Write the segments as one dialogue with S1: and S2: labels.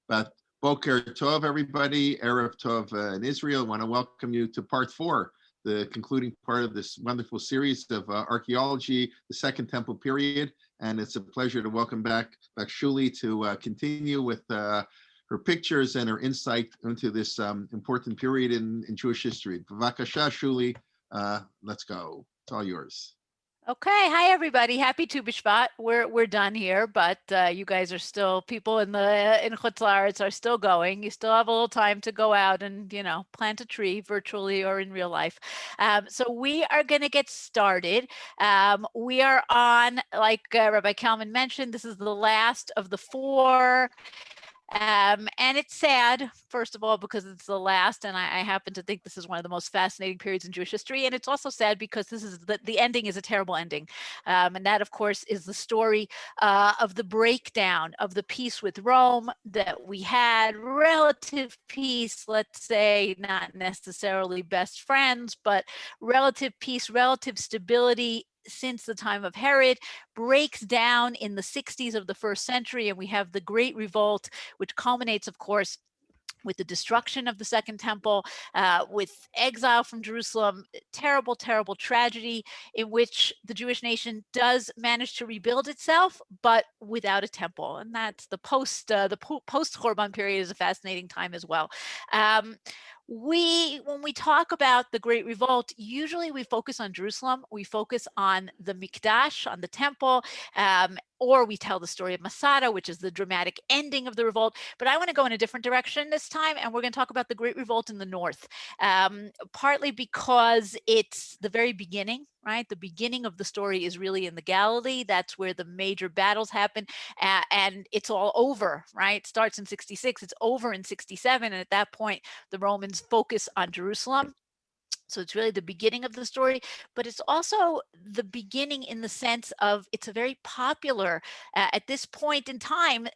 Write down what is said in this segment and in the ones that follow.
S1: But Boker Tov, everybody, Erev Tov in Israel. I want to welcome you to part 4, the concluding part of this wonderful series of archaeology, the Second Temple period. And it's a pleasure to welcome back Shulie to continue with her pictures and her insight into this important period in Jewish history. Bavakasha, Shulie, let's go. It's all yours.
S2: Okay, hi everybody. Happy Tu B'Shvat. We're done here, but you guys are still, people in Chutz La'aretz are still going. You still have a little time to go out and plant a tree virtually or in real life. So we are going to get started. We are on, like Rabbi Kalman mentioned, this is the last of the 4. And it's sad, first of all, because it's the last, and I happen to think this is one of the most fascinating periods in Jewish history. And it's also sad because this is the ending is a terrible ending. And that, of course, is the story of the breakdown of the peace with Rome that we had, relative peace, let's say, not necessarily best friends, but relative peace, relative stability since the time of Herod, breaks down in the 60s of the 1st century, and we have the Great Revolt, which culminates, of course, with the destruction of the Second Temple, with exile from Jerusalem, terrible, terrible tragedy in which the Jewish nation does manage to rebuild itself, but without a temple. And that's the post-Chorban period is a fascinating time as well. When we talk about the Great Revolt, usually we focus on Jerusalem. We focus on the Mikdash, on the temple, or we tell the story of Masada, which is the dramatic ending of the revolt. But I want to go in a different direction this time, and we're going to talk about the Great Revolt in the north, partly because it's the very beginning, right? The beginning of the story is really in the Galilee. That's where the major battles happen, and it's all over, right? It starts in 66, it's over in 67, and at that point, the Romans focus on Jerusalem. So it's really the beginning of the story, but it's also the beginning in the sense of it's a very popular, at this point in time,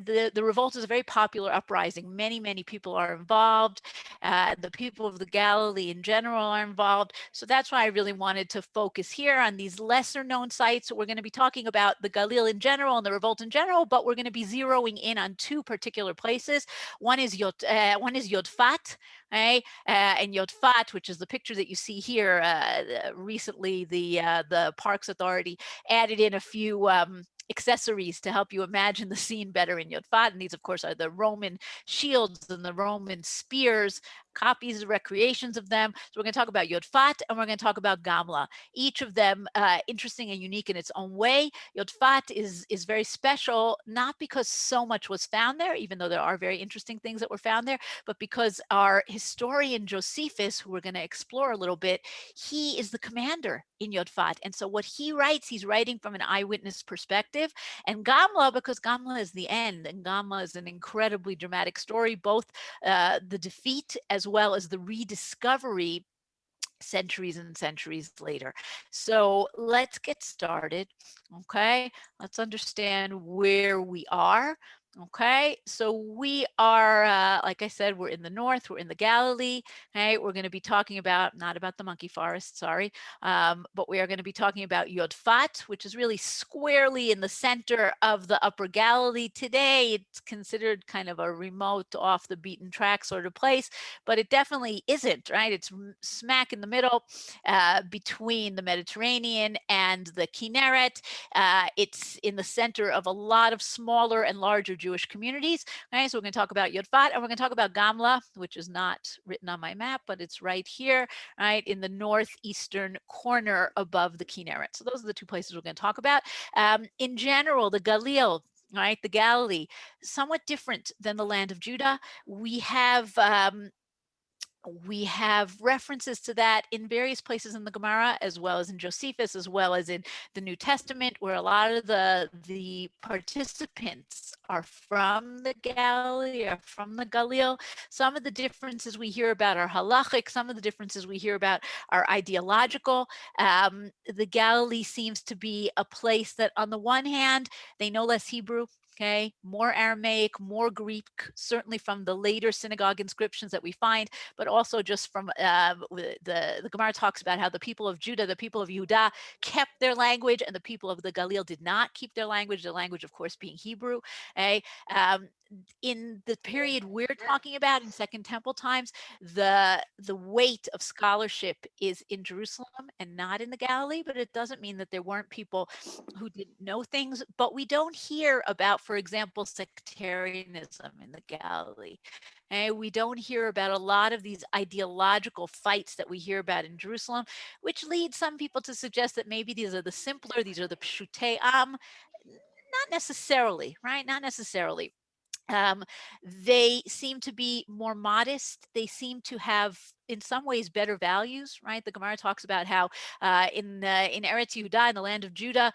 S2: the revolt is a very popular uprising. Many, many people are involved. The people of the Galilee in general are involved. So that's why I really wanted to focus here on these lesser known sites. We're going to be talking about the Galil in general and the revolt in general, but we're going to be zeroing in on 2 particular places. One is Yodfat, right? And Yodfat, which is the picture that you see here. Recently, the Parks Authority added in a few accessories to help you imagine the scene better in Yodfat. And these, of course, are the Roman shields and the Roman spears, copies, recreations of them. So we're going to talk about Yodfat and we're going to talk about Gamla. Each of them interesting and unique in its own way. Yodfat is very special, not because so much was found there, even though there are very interesting things that were found there, but because our historian Josephus, who we're going to explore a little bit, he is the commander in Yodfat. And so what he writes, he's writing from an eyewitness perspective. And Gamla, because Gamla is the end, and Gamla is an incredibly dramatic story, both the defeat as well as the rediscovery centuries and centuries later. So let's get started. Okay, let's understand where we are. Okay, so we are, like I said, we're in the north, we're in the Galilee. Okay, we're going to be talking about, not about the monkey forest, sorry, but we are going to be talking about Yodfat, which is really squarely in the center of the Upper Galilee. Today, it's considered kind of a remote, off the beaten track sort of place, but it definitely isn't, right? It's smack in the middle between the Mediterranean and the Kinneret. It's in the center of a lot of smaller and larger Jewish communities. Okay, so we're going to talk about Yodfat and we're going to talk about Gamla, which is not written on my map, but it's right here, right, in the northeastern corner above the Kinneret. So those are the 2 places we're going to talk about. In general, the Galil, right, the Galilee, somewhat different than the land of Judah. We have references to that in various places in the Gemara, as well as in Josephus, as well as in the New Testament, where a lot of the participants are from the Galilee, are from the Galil. Some of the differences we hear about are halachic. Some of the differences we hear about are ideological. The Galilee seems to be a place that, on the one hand, they know less Hebrew. Okay, more Aramaic, more Greek, certainly from the later synagogue inscriptions that we find, but also just from the Gemara talks about how the people of Judah, the people of Yehudah, kept their language, and the people of the Galil did not keep their language, of course, being Hebrew. Okay? in the period we're talking about in Second Temple times, the weight of scholarship is in Jerusalem and not in the Galilee, but it doesn't mean that there weren't people who didn't know things. But we don't hear about, for example, sectarianism in the Galilee. And we don't hear about a lot of these ideological fights that we hear about in Jerusalem, which leads some people to suggest that maybe these are the simpler, these are the pshutei am. Not necessarily, right? Not necessarily. Um, they seem to be more modest. They seem to have, in some ways, better values, right? The Gemara talks about how in Eretz Yehuda, in the land of Judah,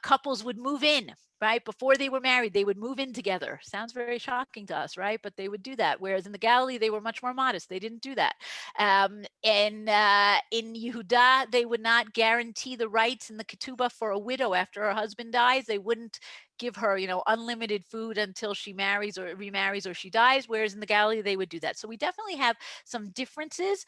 S2: couples would move in, right? Before they were married, they would move in together. Sounds very shocking to us, right? But they would do that. Whereas in the Galilee, they were much more modest. They didn't do that. And in Yehuda, they would not guarantee the rights in the ketubah for a widow after her husband dies. They wouldn't give her, unlimited food until she marries or remarries or she dies, whereas in the Galilee they would do that. So we definitely have some differences.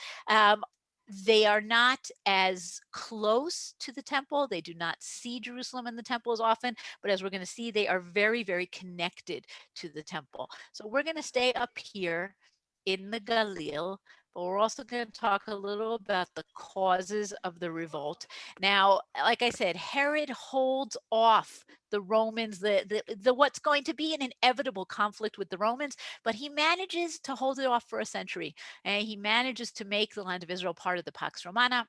S2: They are not as close to the temple. They do not see Jerusalem and the temple as often, but as we're going to see, they are very, very connected to the temple. So we're going to stay up here in the Galil, but we're also going to talk a little about the causes of the revolt. Now, like I said, Herod holds off the Romans, the what's going to be an inevitable conflict with the Romans, but he manages to hold it off for a century, and he manages to make the land of Israel part of the Pax Romana.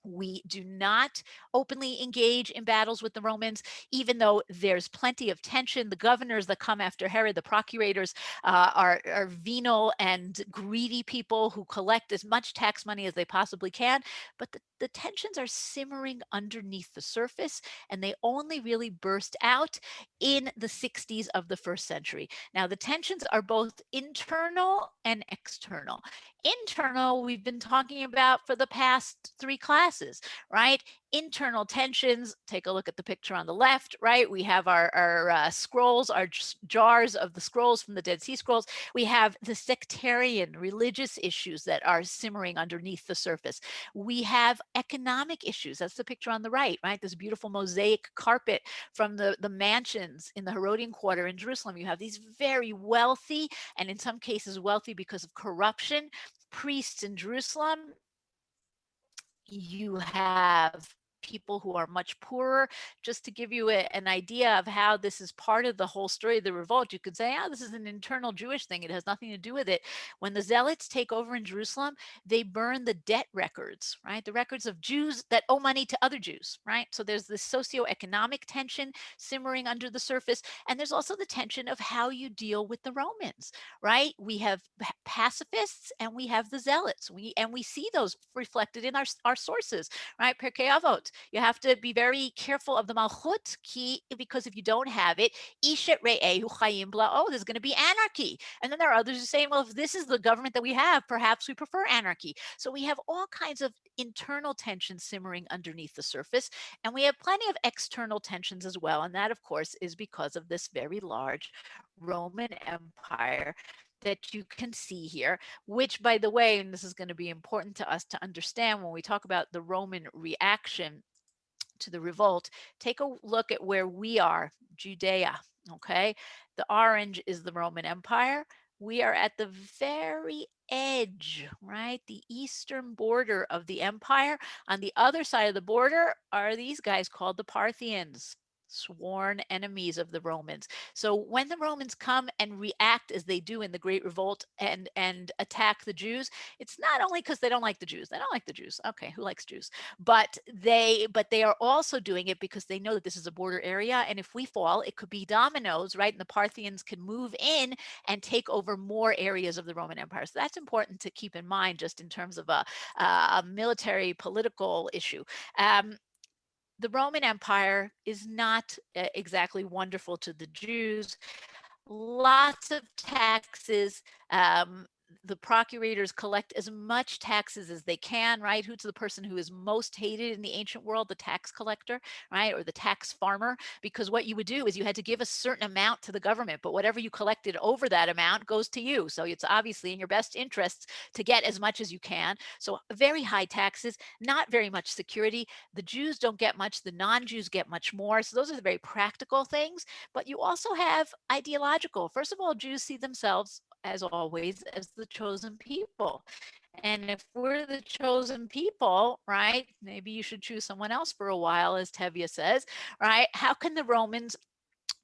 S2: We do not openly engage in battles with the Romans, even though there's plenty of tension. The governors that come after Herod, the procurators, are venal and greedy people who collect as much tax money as they possibly can. But the tensions are simmering underneath the surface, and they only really burst out in the 60s of the first century. Now, the tensions are both internal and external. Internal, we've been talking about for the past 3 classes, right? Internal tensions. Take a look at the picture on the left, right? We have our scrolls, our jars of the scrolls from the Dead Sea Scrolls. We have the sectarian religious issues that are simmering underneath the surface. We have economic issues. That's the picture on the right, right? This beautiful mosaic carpet from the mansions in the Herodian quarter in Jerusalem. You have these very wealthy, and in some cases wealthy because of corruption, priests in Jerusalem. You have people who are much poorer. Just to give you an idea of how this is part of the whole story of the revolt, you could say, this is an internal Jewish thing. It has nothing to do with it. When the Zealots take over in Jerusalem, they burn the debt records, right? The records of Jews that owe money to other Jews, right? So there's this socioeconomic tension simmering under the surface. And there's also the tension of how you deal with the Romans, right? We have pacifists and we have the Zealots. We see those reflected in our sources, right? Pirkei Avot. You have to be very careful of the Malchut key, because if you don't have it, Ishet Re'ehu Chayim Bla'o, there's going to be anarchy. And then there are others who say, well, if this is the government that we have, perhaps we prefer anarchy. So we have all kinds of internal tensions simmering underneath the surface, and we have plenty of external tensions as well. And that, of course, is because of this very large Roman Empire that you can see here, which, by the way, and this is going to be important to us to understand when we talk about the Roman reaction to the revolt, take a look at where we are, Judea, okay? The orange is the Roman Empire. We are at the very edge, right? The eastern border of the empire. On the other side of the border are these guys called the Parthians, sworn enemies of the Romans. So when the Romans come and react as they do in the Great Revolt and attack the Jews, it's not only because they don't like the Jews. They don't like the Jews. Okay, who likes Jews? But they are also doing it because they know that this is a border area, and if we fall, it could be dominoes, right? And the Parthians can move in and take over more areas of the Roman Empire. So that's important to keep in mind, just in terms of a military political issue. The Roman Empire is not exactly wonderful to the Jews. Lots of taxes. the procurators collect as much taxes as they can, right? Who's the person who is most hated in the ancient world? The tax collector, right? Or the tax farmer, because what you would do is you had to give a certain amount to the government, but whatever you collected over that amount goes to you. So it's obviously in your best interests to get as much as you can. So very high taxes, not very much security. The Jews don't get much, the non-Jews get much more. So those are the very practical things, but you also have ideological. First of all, Jews see themselves, as always, as the chosen people. And if we're the chosen people, right, maybe you should choose someone else for a while, as Tevye says, right? How can the Romans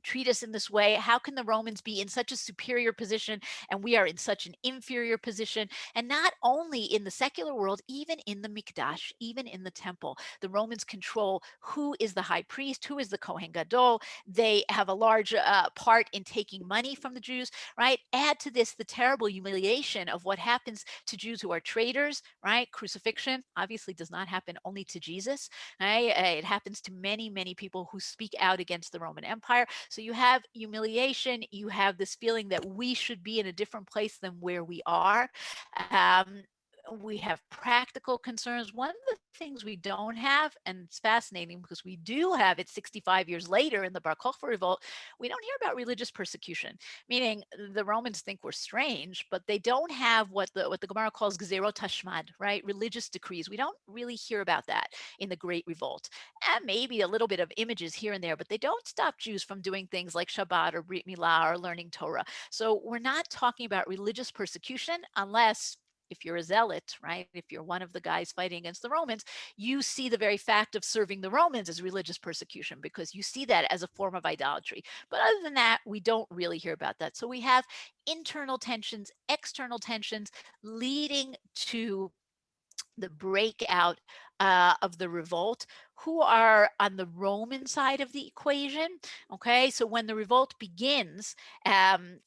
S2: treat us in this way? How can the Romans be in such a superior position and we are in such an inferior position? And not only in the secular world, even in the Mikdash, even in the temple, the Romans control who is the high priest, who is the Kohen Gadol. They have a large part in taking money from the Jews, right? Add to this the terrible humiliation of what happens to Jews who are traitors, right? Crucifixion obviously does not happen only to Jesus, right? It happens to many, many people who speak out against the Roman Empire. So you have humiliation, you have this feeling that we should be in a different place than where we are. Um, we have practical concerns. One of the things we don't have, and it's fascinating because we do have it 65 years later in the Bar Kokhba revolt, we don't hear about religious persecution, meaning the Romans think we're strange, but they don't have what the Gemara calls gezerot hashmad, right? Religious decrees. We don't really hear about that in the Great Revolt. And maybe a little bit of images here and there, but they don't stop Jews from doing things like Shabbat or Brit Milah or learning Torah. So we're not talking about religious persecution unless if you're a zealot, right? If you're one of the guys fighting against the Romans, you see the very fact of serving the Romans as religious persecution because you see that as a form of idolatry. But other than that, we don't really hear about that. So we have internal tensions, external tensions leading to the breakout of the revolt, who are on the Roman side of the equation. Okay, so when the revolt begins,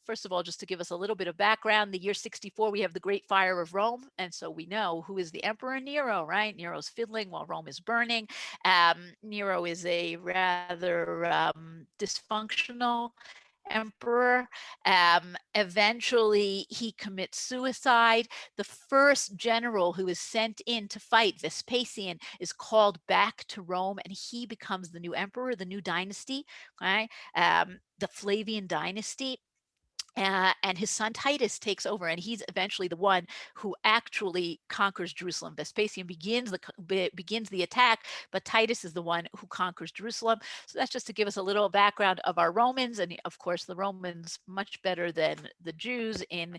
S2: first of all, just to give us a little bit of background, the year 64, we have the Great Fire of Rome. And so we know who is the Emperor Nero, right? Nero's fiddling while Rome is burning. Nero is a rather dysfunctional emperor. Eventually, he commits suicide. The first general who is sent in to fight, Vespasian, is called back to Rome, and he becomes the new emperor, the new dynasty, right? The Flavian dynasty. And his son Titus takes over, and he's eventually the one who actually conquers Jerusalem. Vespasian begins the attack, but Titus is the one who conquers Jerusalem. So that's just to give us a little background of our Romans, and of course the Romans much better than the Jews in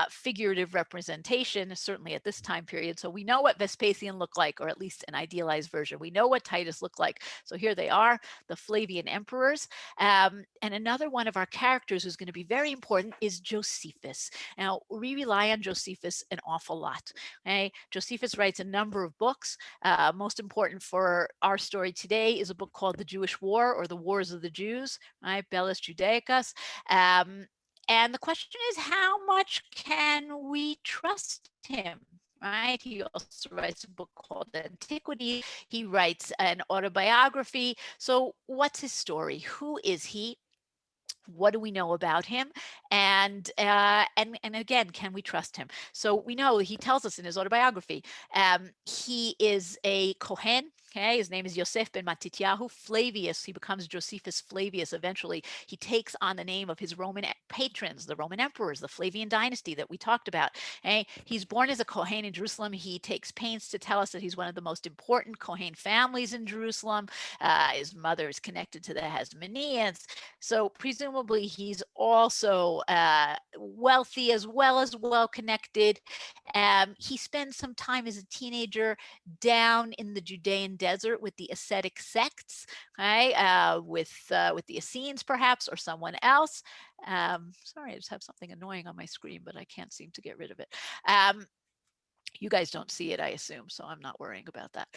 S2: figurative representation, certainly at this time period. So we know what Vespasian looked like, or at least an idealized version. We know what Titus looked like. So here they are, the Flavian emperors. And another one of our characters who's going to be very important is Josephus. Now, we rely on Josephus an awful lot. Okay? Josephus writes a number of books. Most important for our story today is a book called The Jewish War, or The Wars of the Jews, right? Bellus Judaicus. And the question is, how much can we trust him? Right? He also writes a book called Antiquity. He writes an autobiography. So what's his story? Who is he? What do we know about him? And again, can we trust him? So we know he tells us in his autobiography, he is a Kohen. Okay, his name is Yosef ben Matityahu Flavius. He becomes Josephus Flavius eventually. He takes on the name of his Roman patrons, the Roman emperors, the Flavian dynasty that we talked about. Okay, he's born as a Kohen in Jerusalem. He takes pains to tell us that he's one of the most important Kohen families in Jerusalem. His mother is connected to the Hasmoneans. So presumably he's also wealthy as well as well-connected. He spends some time as a teenager down in the Judean desert with the ascetic sects, okay, with the Essenes perhaps, or someone else. Sorry, I just have something annoying on my screen, but I can't seem to get rid of it. You guys don't see it, I assume, so I'm not worrying about that.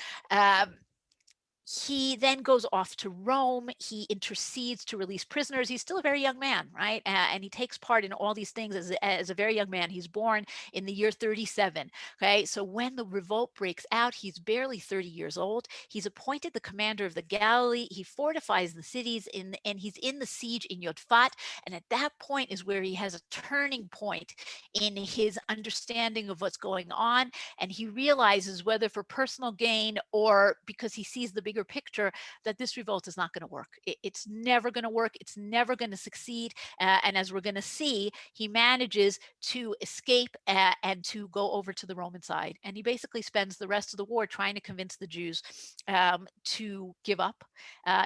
S2: He then goes off to Rome. He intercedes to release prisoners. He's still a very young man, right? And he takes part in all these things as a very young man. He's born in the year 37. Okay, so when the revolt breaks out, he's barely 30 years old. He's appointed the commander of the Galilee. He fortifies the cities, and he's in the siege in Yodfat. And at that point is where he has a turning point in his understanding of what's going on. And he realizes, whether for personal gain or because he sees the bigger picture, that this revolt is not going to work. It's never going to work. It's never going to succeed. And as we're going to see, he manages to escape and to go over to the Roman side. And he basically spends the rest of the war trying to convince the Jews to give up.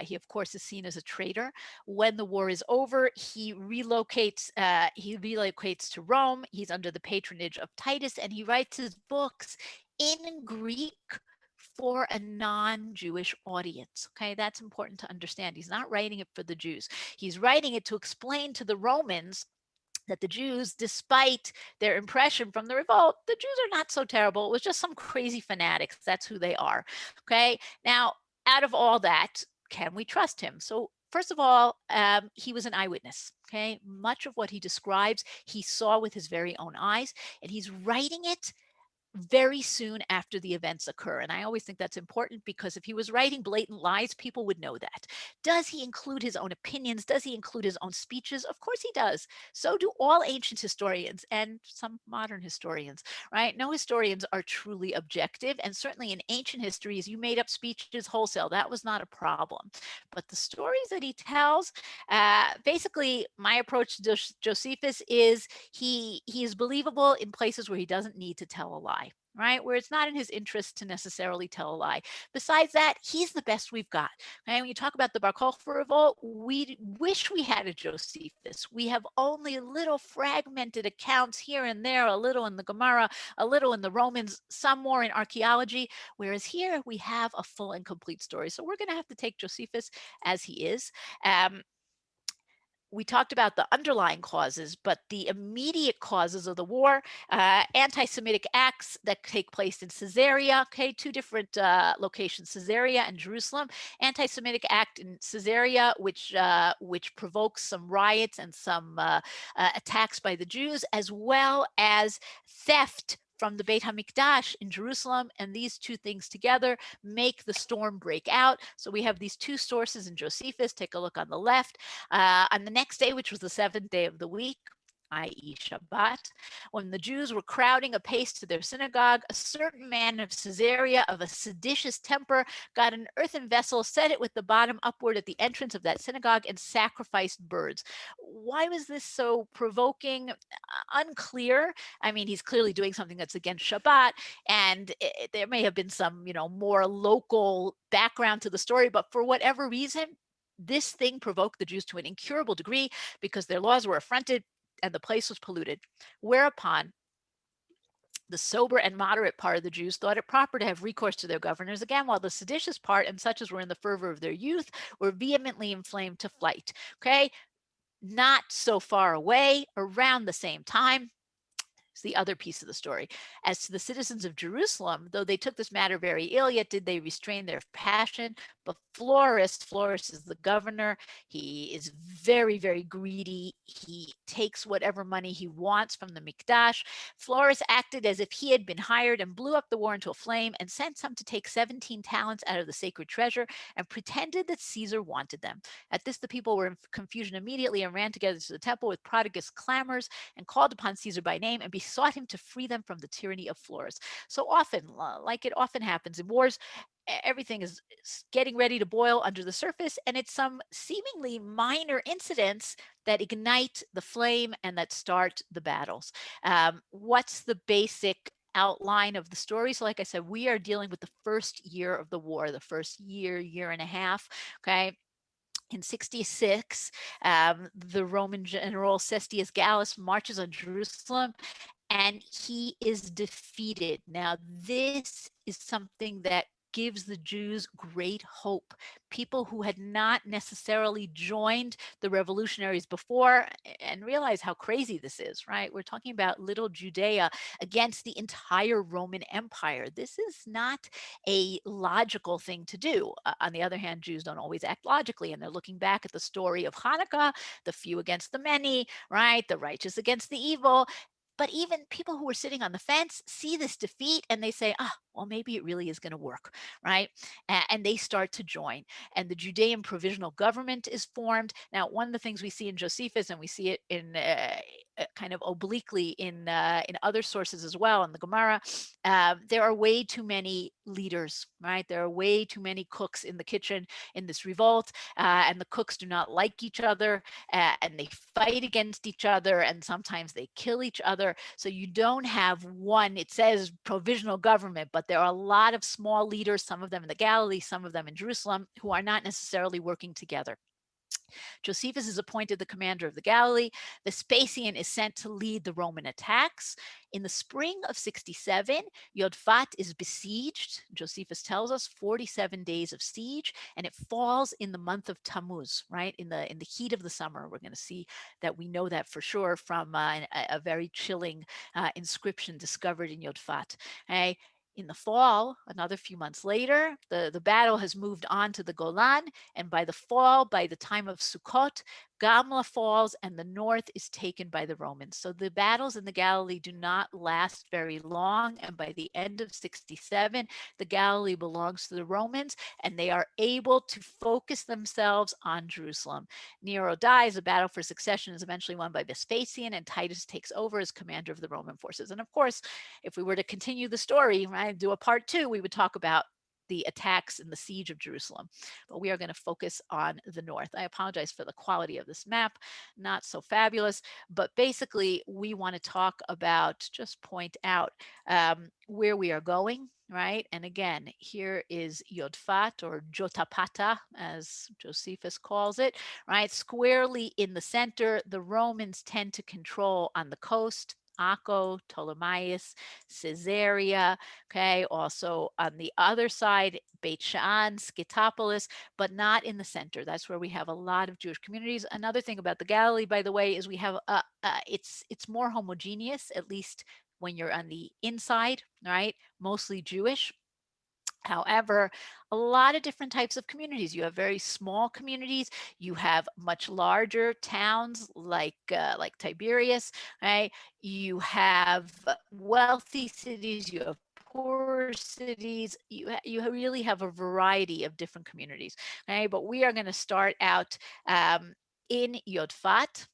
S2: He, of course, is seen as a traitor. When the war is over, he relocates. He relocates to Rome. He's under the patronage of Titus, and he writes his books in Greek for a non-Jewish audience. Okay, that's important to understand. He's not writing it for the Jews. He's writing it to explain to the Romans that the Jews, despite their impression from the revolt, the Jews are not so terrible. It was just some crazy fanatics. That's who they are. Okay, now out of all that, can we trust him? So first of all, he was an eyewitness. Okay, much of what he describes, he saw with his very own eyes, and he's writing it very soon after the events occur. And I always think that's important, because if he was writing blatant lies, people would know that. Does he include his own opinions? Does he include his own speeches? Of course he does. So do all ancient historians and some modern historians, right? No historians are truly objective. And certainly in ancient histories, you made up speeches wholesale. That was not a problem. But the stories that he tells, basically, my approach to Josephus is he is believable in places where he doesn't need to tell a lie, right? Where it's not in his interest to necessarily tell a lie. Besides that, he's the best we've got. Okay? When you talk about the Bar Kokhba revolt, we wish we had a Josephus. We have only little fragmented accounts here and there, a little in the Gemara, a little in the Romans, some more in archaeology, whereas here we have a full and complete story. So we're going to have to take Josephus as he is. We talked about the underlying causes, but the immediate causes of the war, anti-Semitic acts that take place in Caesarea, okay, two different locations, Caesarea and Jerusalem. Anti-Semitic act in Caesarea, which provokes some riots and some attacks by the Jews, as well as theft from the Beit HaMikdash in Jerusalem. And these two things together make the storm break out. So we have these two sources in Josephus. Take a look on the left. On the next day, which was the seventh day of the week, i.e. Shabbat, when the Jews were crowding apace to their synagogue, a certain man of Caesarea of a seditious temper got an earthen vessel, set it with the bottom upward at the entrance of that synagogue, and sacrificed birds. Why was this so provoking? Unclear. I mean, he's clearly doing something that's against Shabbat, and there may have been some, more local background to the story, but for whatever reason, this thing provoked the Jews to an incurable degree because their laws were affronted and the place was polluted. Whereupon the sober and moderate part of the Jews thought it proper to have recourse to their governors again, while the seditious part, and such as were in the fervor of their youth, were vehemently inflamed to flight. Okay, not so far away, around the same time, the other piece of the story. As to the citizens of Jerusalem, though they took this matter very ill, yet did they restrain their passion. But Florus is the governor. He is very, very greedy. He takes whatever money he wants from the Mikdash. Florus acted as if he had been hired and blew up the war into a flame and sent some to take 17 talents out of the sacred treasure and pretended that Caesar wanted them. At this, the people were in confusion immediately and ran together to the temple with prodigious clamors and called upon Caesar by name and besought him to free them from the tyranny of Florus. So often, like it often happens in wars, everything is getting ready to boil under the surface, and it's some seemingly minor incidents that ignite the flame and that start the battles. What's the basic outline of the story? So like I said, we are dealing with the first year of the war, the first year and a half, okay? In 66, the Roman general Cestius Gallus marches on Jerusalem and he is defeated. Now, this is something that gives the Jews great hope. People who had not necessarily joined the revolutionaries before and realize how crazy this is, right? We're talking about little Judea against the entire Roman Empire. This is not a logical thing to do. On the other hand, Jews don't always act logically, and they're looking back at the story of Hanukkah, the few against the many, right? The righteous against the evil. But even people who are sitting on the fence see this defeat and they say, well, maybe it really is going to work, right? And they start to join. And the Judean provisional government is formed. Now, one of the things we see in Josephus, and we see it in kind of obliquely in other sources as well, in the Gemara, there are way too many leaders, right? There are way too many cooks in the kitchen in this revolt, and the cooks do not like each other, and they fight against each other, and sometimes they kill each other. So you don't have one, it says provisional government, but there are a lot of small leaders, some of them in the Galilee, some of them in Jerusalem, who are not necessarily working together. Josephus is appointed the commander of the Galilee. Vespasian is sent to lead the Roman attacks. In the spring of 67, Yodfat is besieged. Josephus tells us 47 days of siege, and it falls in the month of Tammuz, right? In the heat of the summer. We're going to see that we know that for sure from a very chilling inscription discovered in Yodfat. Okay? In the fall, another few months later, the battle has moved on to the Golan, and by the fall, by the time of Sukkot, Gamla falls and the north is taken by the Romans. So the battles in the Galilee do not last very long, and by the end of 67, the Galilee belongs to the Romans, and they are able to focus themselves on Jerusalem. Nero dies, a battle for succession is eventually won by Vespasian, and Titus takes over as commander of the Roman forces. And of course, if we were to continue the story, right, do a part 2, we would talk about the attacks and the siege of Jerusalem. But we are going to focus on the north. I apologize for the quality of this map, not so fabulous, but basically we want to talk about, just point out where we are going, right? And again, here is Yodfat, or Jotapata, as Josephus calls it, right? Squarely in the center, the Romans tend to control on the coast, Akko, Ptolemais, Caesarea, okay, also on the other side, Beit Sha'an, Scythopolis, but not in the center. That's where we have a lot of Jewish communities. Another thing about the Galilee, by the way, is we have, it's more homogeneous, at least when you're on the inside, right? Mostly Jewish. However, a lot of different types of communities. You have very small communities. You have much larger towns like Tiberias, right? You have wealthy cities. You have poorer cities. You really have a variety of different communities, okay? But we are going to start out in Yodfat.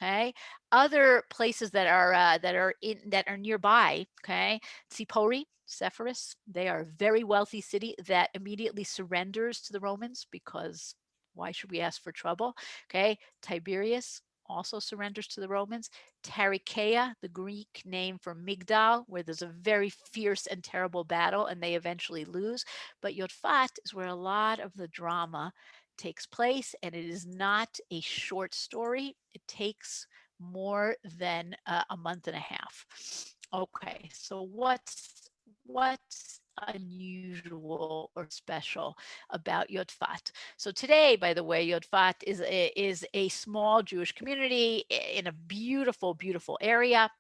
S2: Okay, other places that are nearby. Okay, Tzipori, Sepphoris. They are a very wealthy city that immediately surrenders to the Romans, because why should we ask for trouble? Okay, Tiberias also surrenders to the Romans. Tarichaea, the Greek name for Migdal, where there's a very fierce and terrible battle and they eventually lose. But Yodfat is where a lot of the drama takes place, and it is not a short story. It takes more than a month and a half. Okay, so what's unusual or special about Yodfat? So today, by the way, Yodfat is a small Jewish community in a beautiful, beautiful area.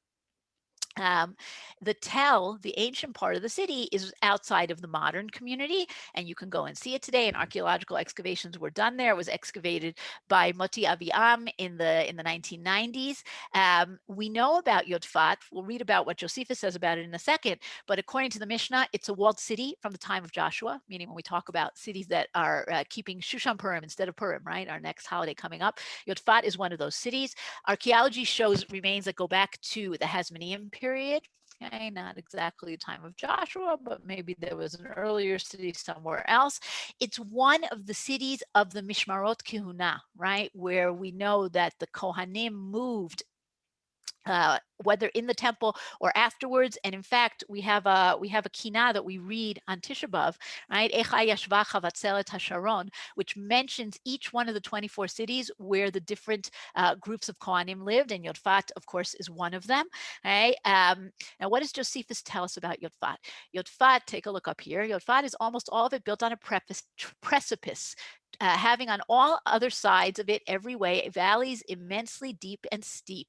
S2: The Tell, the ancient part of the city, is outside of the modern community, and you can go and see it today. And archaeological excavations were done there. It was excavated by Moti Aviam in the 1990s. We know about Yodfat. We'll read about what Josephus says about it in a second. But according to the Mishnah, it's a walled city from the time of Joshua, meaning when we talk about cities that are keeping Shushan Purim instead of Purim, right? Our next holiday coming up. Yodfat is one of those cities. Archaeology shows remains that go back to the Hasmonean period. Okay, not exactly the time of Joshua, but maybe there was an earlier city somewhere else. It's one of the cities of the Mishmarot Kehuna, right, where we know that the Kohanim moved whether in the temple or afterwards. And in fact, we have a kina that we read on Tisha B'Av, right? Echa yashva chavatzeret hasharon, which mentions each one of the 24 cities where the different groups of Kohanim lived, and Yodfat, of course, is one of them. Right? Now, what does Josephus tell us about Yodfat? Yodfat, take a look up here. Yodfat is almost all of it built on a precipice. Having on all other sides of it every way valleys immensely deep and steep,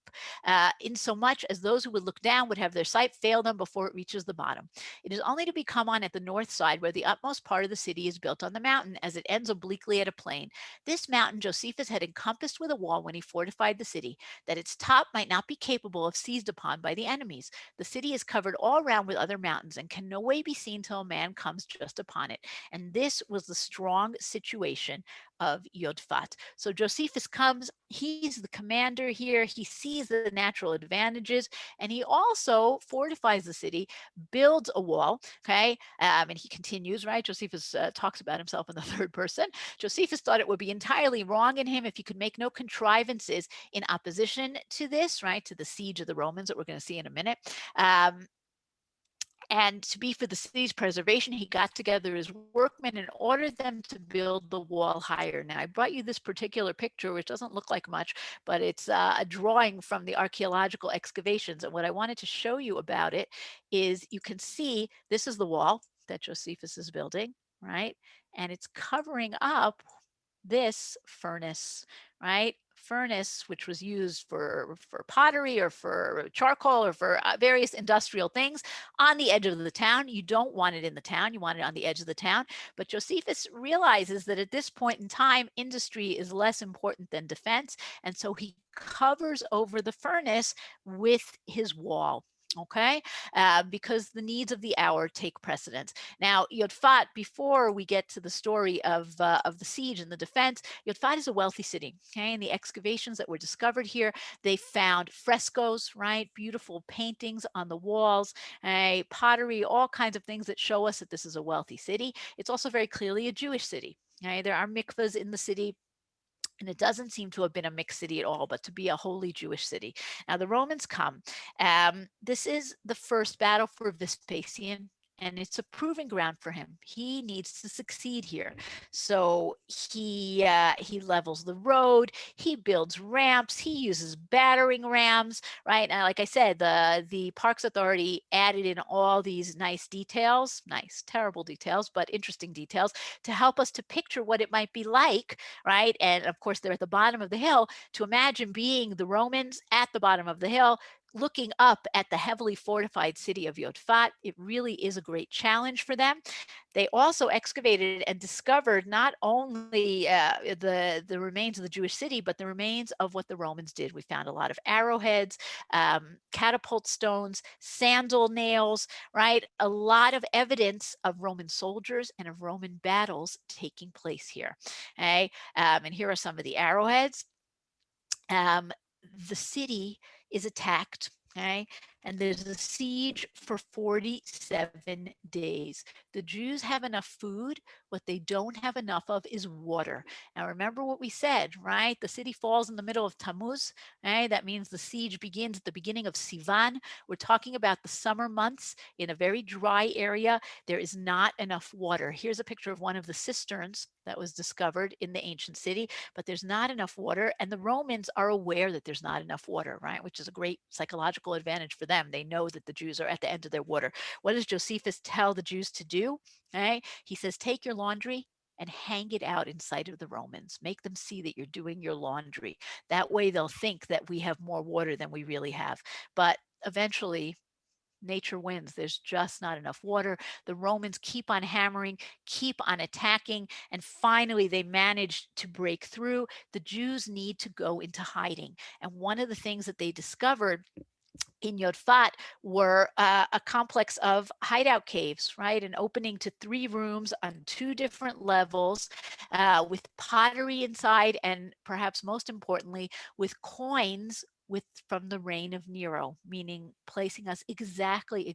S2: in so much as those who would look down would have their sight fail them before it reaches the bottom. It is only to be come on at the north side, where the utmost part of the city is built on the mountain, as it ends obliquely at a plain. This mountain Josephus had encompassed with a wall when he fortified the city, that its top might not be capable of seized upon by the enemies. The city is covered all round with other mountains, and can no way be seen till a man comes just upon it. And this was the strong situation of Yodfat. So Josephus comes, he's the commander here, he sees the natural advantages, and he also fortifies the city, builds a wall, okay? And he continues, right? Josephus talks about himself in the third person. Josephus thought it would be entirely wrong in him if he could make no contrivances in opposition to this, right? To the siege of the Romans that we're going to see in a minute. And to be for the city's preservation, he got together his workmen and ordered them to build the wall higher. Now, I brought you this particular picture, which doesn't look like much, but it's a drawing from the archaeological excavations. And what I wanted to show you about it is you can see this is the wall that Josephus is building, right? And it's covering up this furnace, right? Furnace, which was used for pottery or for charcoal or for various industrial things on the edge of the town. You don't want it in the town. You want it on the edge of the town. But Josephus realizes that at this point in time, industry is less important than defense. And so he covers over the furnace with his wall. Okay, because the needs of the hour take precedence. Now, Yodfat, before we get to the story of the siege and the defense, Yodfat is a wealthy city. Okay, and the excavations that were discovered here, they found frescoes, right? Beautiful paintings on the walls, pottery, all kinds of things that show us that this is a wealthy city. It's also very clearly a Jewish city. Okay, there are mikvahs in the city. And it doesn't seem to have been a mixed city at all, but to be a wholly Jewish city. Now, the Romans come. This is the first battle for Vespasian, and it's a proving ground for him. He needs to succeed here. So he levels the road, he builds ramps, he uses battering rams, right? And like I said, the Parks Authority added in all these nice details, nice, terrible details, but interesting details to help us to picture what it might be like, right? And of course, they're at the bottom of the hill. To imagine being the Romans at the bottom of the hill, looking up at the heavily fortified city of Yodfat, it really is a great challenge for them. They also excavated and discovered not only the remains of the Jewish city, but the remains of what the Romans did. We found a lot of arrowheads, catapult stones, sandal nails, right? A lot of evidence of Roman soldiers and of Roman battles taking place here. Okay? And here are some of the arrowheads. The city is attacked, okay? And there's a siege for 47 days. The Jews have enough food. What they don't have enough of is water. Now, remember what we said, right? The city falls in the middle of Tammuz, right? That means the siege begins at the beginning of Sivan. We're talking about the summer months in a very dry area. There is not enough water. Here's a picture of one of the cisterns that was discovered in the ancient city, but there's not enough water. And the Romans are aware that there's not enough water, right? Which is a great psychological advantage for them. They know that the Jews are at the end of their water. What does Josephus tell the Jews to do? Right? He says, take your laundry and hang it out in sight of the Romans. Make them see that you're doing your laundry. That way they'll think that we have more water than we really have. But eventually, nature wins. There's just not enough water. The Romans keep on hammering, keep on attacking, and finally they manage to break through. The Jews need to go into hiding. And one of the things that they discovered in Yodfat were a complex of hideout caves, right? An opening to 3 rooms on 2 different levels with pottery inside, and perhaps most importantly, with coins from the reign of Nero, meaning placing us exactly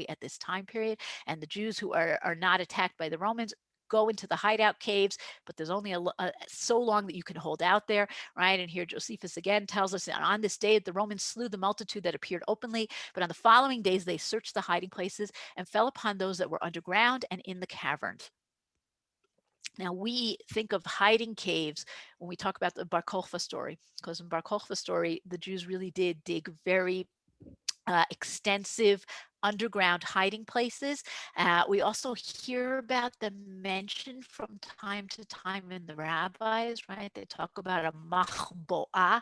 S2: at this time period. And the Jews who are not attacked by the Romans go into the hideout caves, but there's only so long that you can hold out there, right? And here Josephus again tells us that on this day the Romans slew the multitude that appeared openly, but on the following days they searched the hiding places and fell upon those that were underground and in the caverns. Now, we think of hiding caves when we talk about the Bar Kokhba story, because in Bar Kokhba story, the Jews really did dig very extensive underground hiding places. We also hear about them mentioned from time to time in the rabbis, right? They talk about a machboah,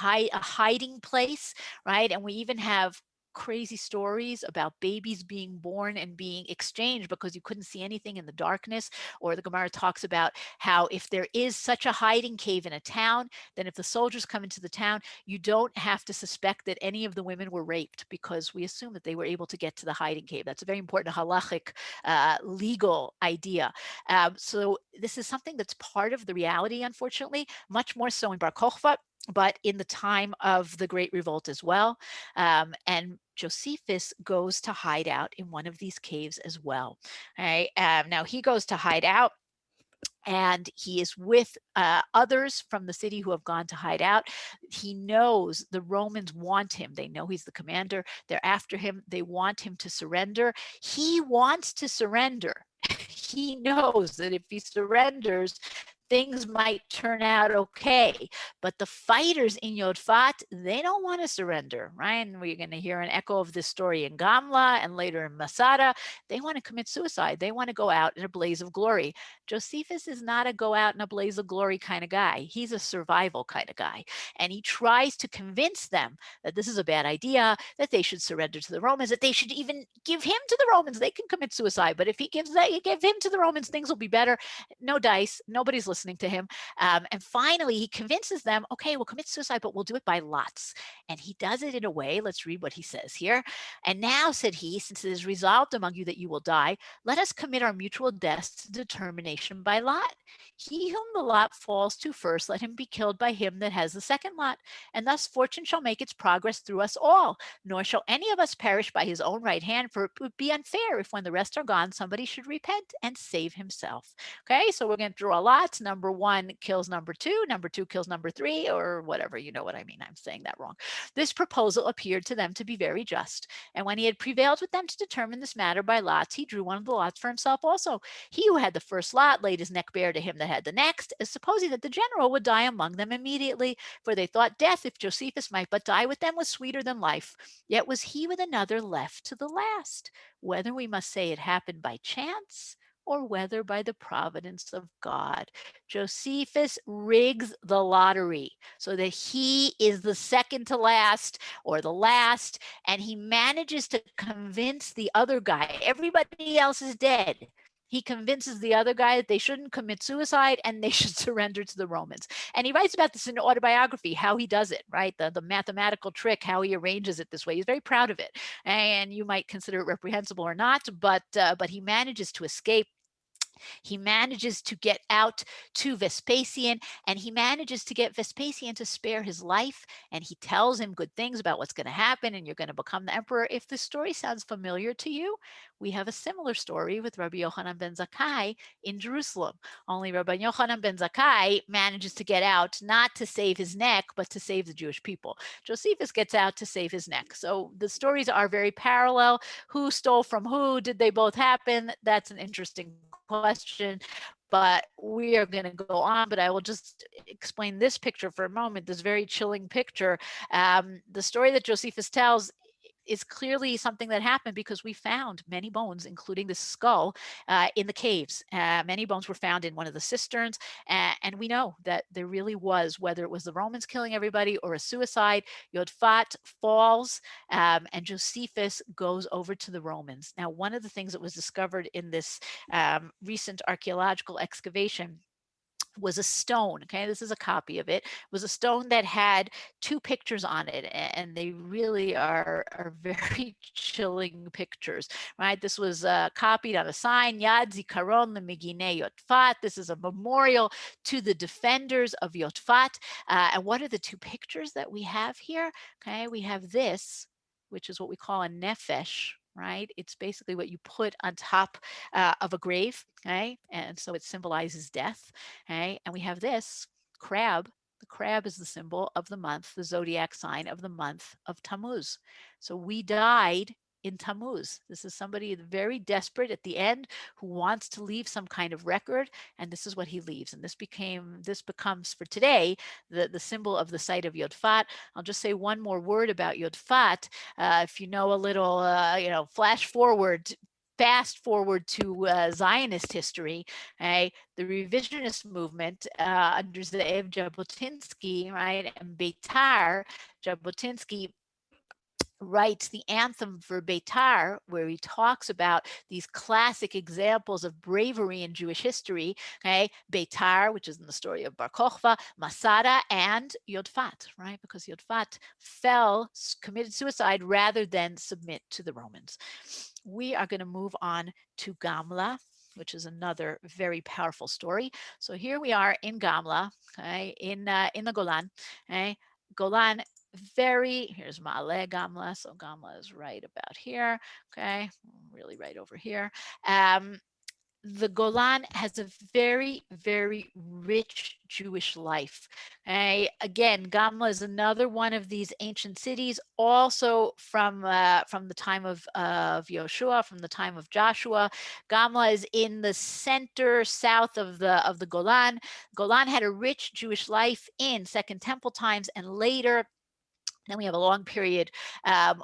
S2: a hiding place, right? And we even have crazy stories about babies being born and being exchanged because you couldn't see anything in the darkness. Or the Gemara talks about how if there is such a hiding cave in a town, then if the soldiers come into the town, you don't have to suspect that any of the women were raped because we assume that they were able to get to the hiding cave. That's a very important halachic legal idea. So this is something that's part of the reality, unfortunately, much more so in Bar Kokhba, but in the time of the Great Revolt as well. And Josephus goes to hide out in one of these caves as well. All right. Now he goes to hide out, and he is with others from the city who have gone to hide out. He knows the Romans want him. They know he's the commander. They're after him. They want him to surrender. He wants to surrender. He knows that if he surrenders, things might turn out okay. But the fighters in Yodfat, they don't want to surrender, right? And we're going to hear an echo of this story in Gamla and later in Masada. They want to commit suicide. They want to go out in a blaze of glory. Josephus is not a go out in a blaze of glory kind of guy. He's a survival kind of guy. And he tries to convince them that this is a bad idea, that they should surrender to the Romans, that they should even give him to the Romans. They can commit suicide. But if he give him to the Romans, things will be better. No dice. Nobody's listening to him. And finally, he convinces them, okay, we'll commit suicide, but we'll do it by lots. And he does it in a way, let's read what he says here. And now, said he, since it is resolved among you that you will die, let us commit our mutual deaths to determination by lot. He whom the lot falls to first, let him be killed by him that has the second lot. And thus fortune shall make its progress through us all, nor shall any of us perish by his own right hand, for it would be unfair if when the rest are gone, somebody should repent and save himself. Okay, so we're going to draw lots. Number one kills number two kills number three, or whatever. You know what I mean. I'm saying that wrong. This proposal appeared to them to be very just. And when he had prevailed with them to determine this matter by lots, he drew one of the lots for himself also. He who had the first lot laid his neck bare to him that had the next, as supposing that the general would die among them immediately. For they thought death, if Josephus might but die with them, was sweeter than life. Yet was he with another left to the last. Whether we must say it happened by chance, or whether by the providence of God. Josephus rigs the lottery so that he is the second to last or the last, and he manages to convince the other guy. Everybody else is dead. He convinces the other guy that they shouldn't commit suicide and they should surrender to the Romans. And he writes about this in autobiography, how he does it, right? The mathematical trick, how he arranges it this way. He's very proud of it. And you might consider it reprehensible or not, but he manages to escape. He manages to get out to Vespasian, and he manages to get Vespasian to spare his life. And he tells him good things about what's going to happen, and you're going to become the emperor. If this story sounds familiar to you, we have a similar story with Rabbi Yochanan ben Zakkai in Jerusalem. Only Rabbi Yochanan ben Zakkai manages to get out, not to save his neck, but to save the Jewish people. Josephus gets out to save his neck. So the stories are very parallel. Who stole from who? Did they both happen? That's an interesting question, but we are going to go on. But I will just explain this picture for a moment, this very chilling picture. The story that Josephus tells is clearly something that happened because we found many bones, including the skull, in the caves. Many bones were found in one of the cisterns, and we know that there really was, whether it was the Romans killing everybody or a suicide, Yodfat falls, and Josephus goes over to the Romans. Now, one of the things that was discovered in this recent archaeological excavation was a stone. Okay, this is a copy of it. Was a stone that had two pictures on it, and they really are very chilling pictures, right? This was copied on a sign, Yad Zikaron LeMegine Yotfat. This is a memorial to the defenders of Yotfat. And what are the two pictures that we have here? Okay, we have this, which is what we call a nefesh, right? It's basically what you put on top of a grave, okay? And so it symbolizes death, okay? And we have this crab. The crab is the symbol of the month, the zodiac sign of the month of Tammuz. So we died in Tammuz. This is somebody very desperate at the end who wants to leave some kind of record, and this is what he leaves. And this becomes for today the symbol of the site of Yodfat. I'll just say one more word about Yodfat. If you know a little, fast forward to Zionist history, right? The revisionist movement under Ze'ev Jabotinsky, right, and Beitar, Jabotinsky writes the anthem for Beitar, where he talks about these classic examples of bravery in Jewish history. Okay, Beitar, which is in the story of Bar Kokhba, Masada, and Yodfat, right? Because Yodfat committed suicide rather than submit to the Romans. We are going to move on to Gamla, which is another very powerful story. So here we are in Gamla, okay, in the Golan. Okay, Golan, here's Ma'ale Gamla. So Gamla is right about here. Okay, really right over here. The Golan has a very, very rich Jewish life. Again, Gamla is another one of these ancient cities, also from the time of Yoshua, from the time of Joshua. Gamla is in the center south of the Golan. Golan had a rich Jewish life in Second Temple times and later. Then we have a long period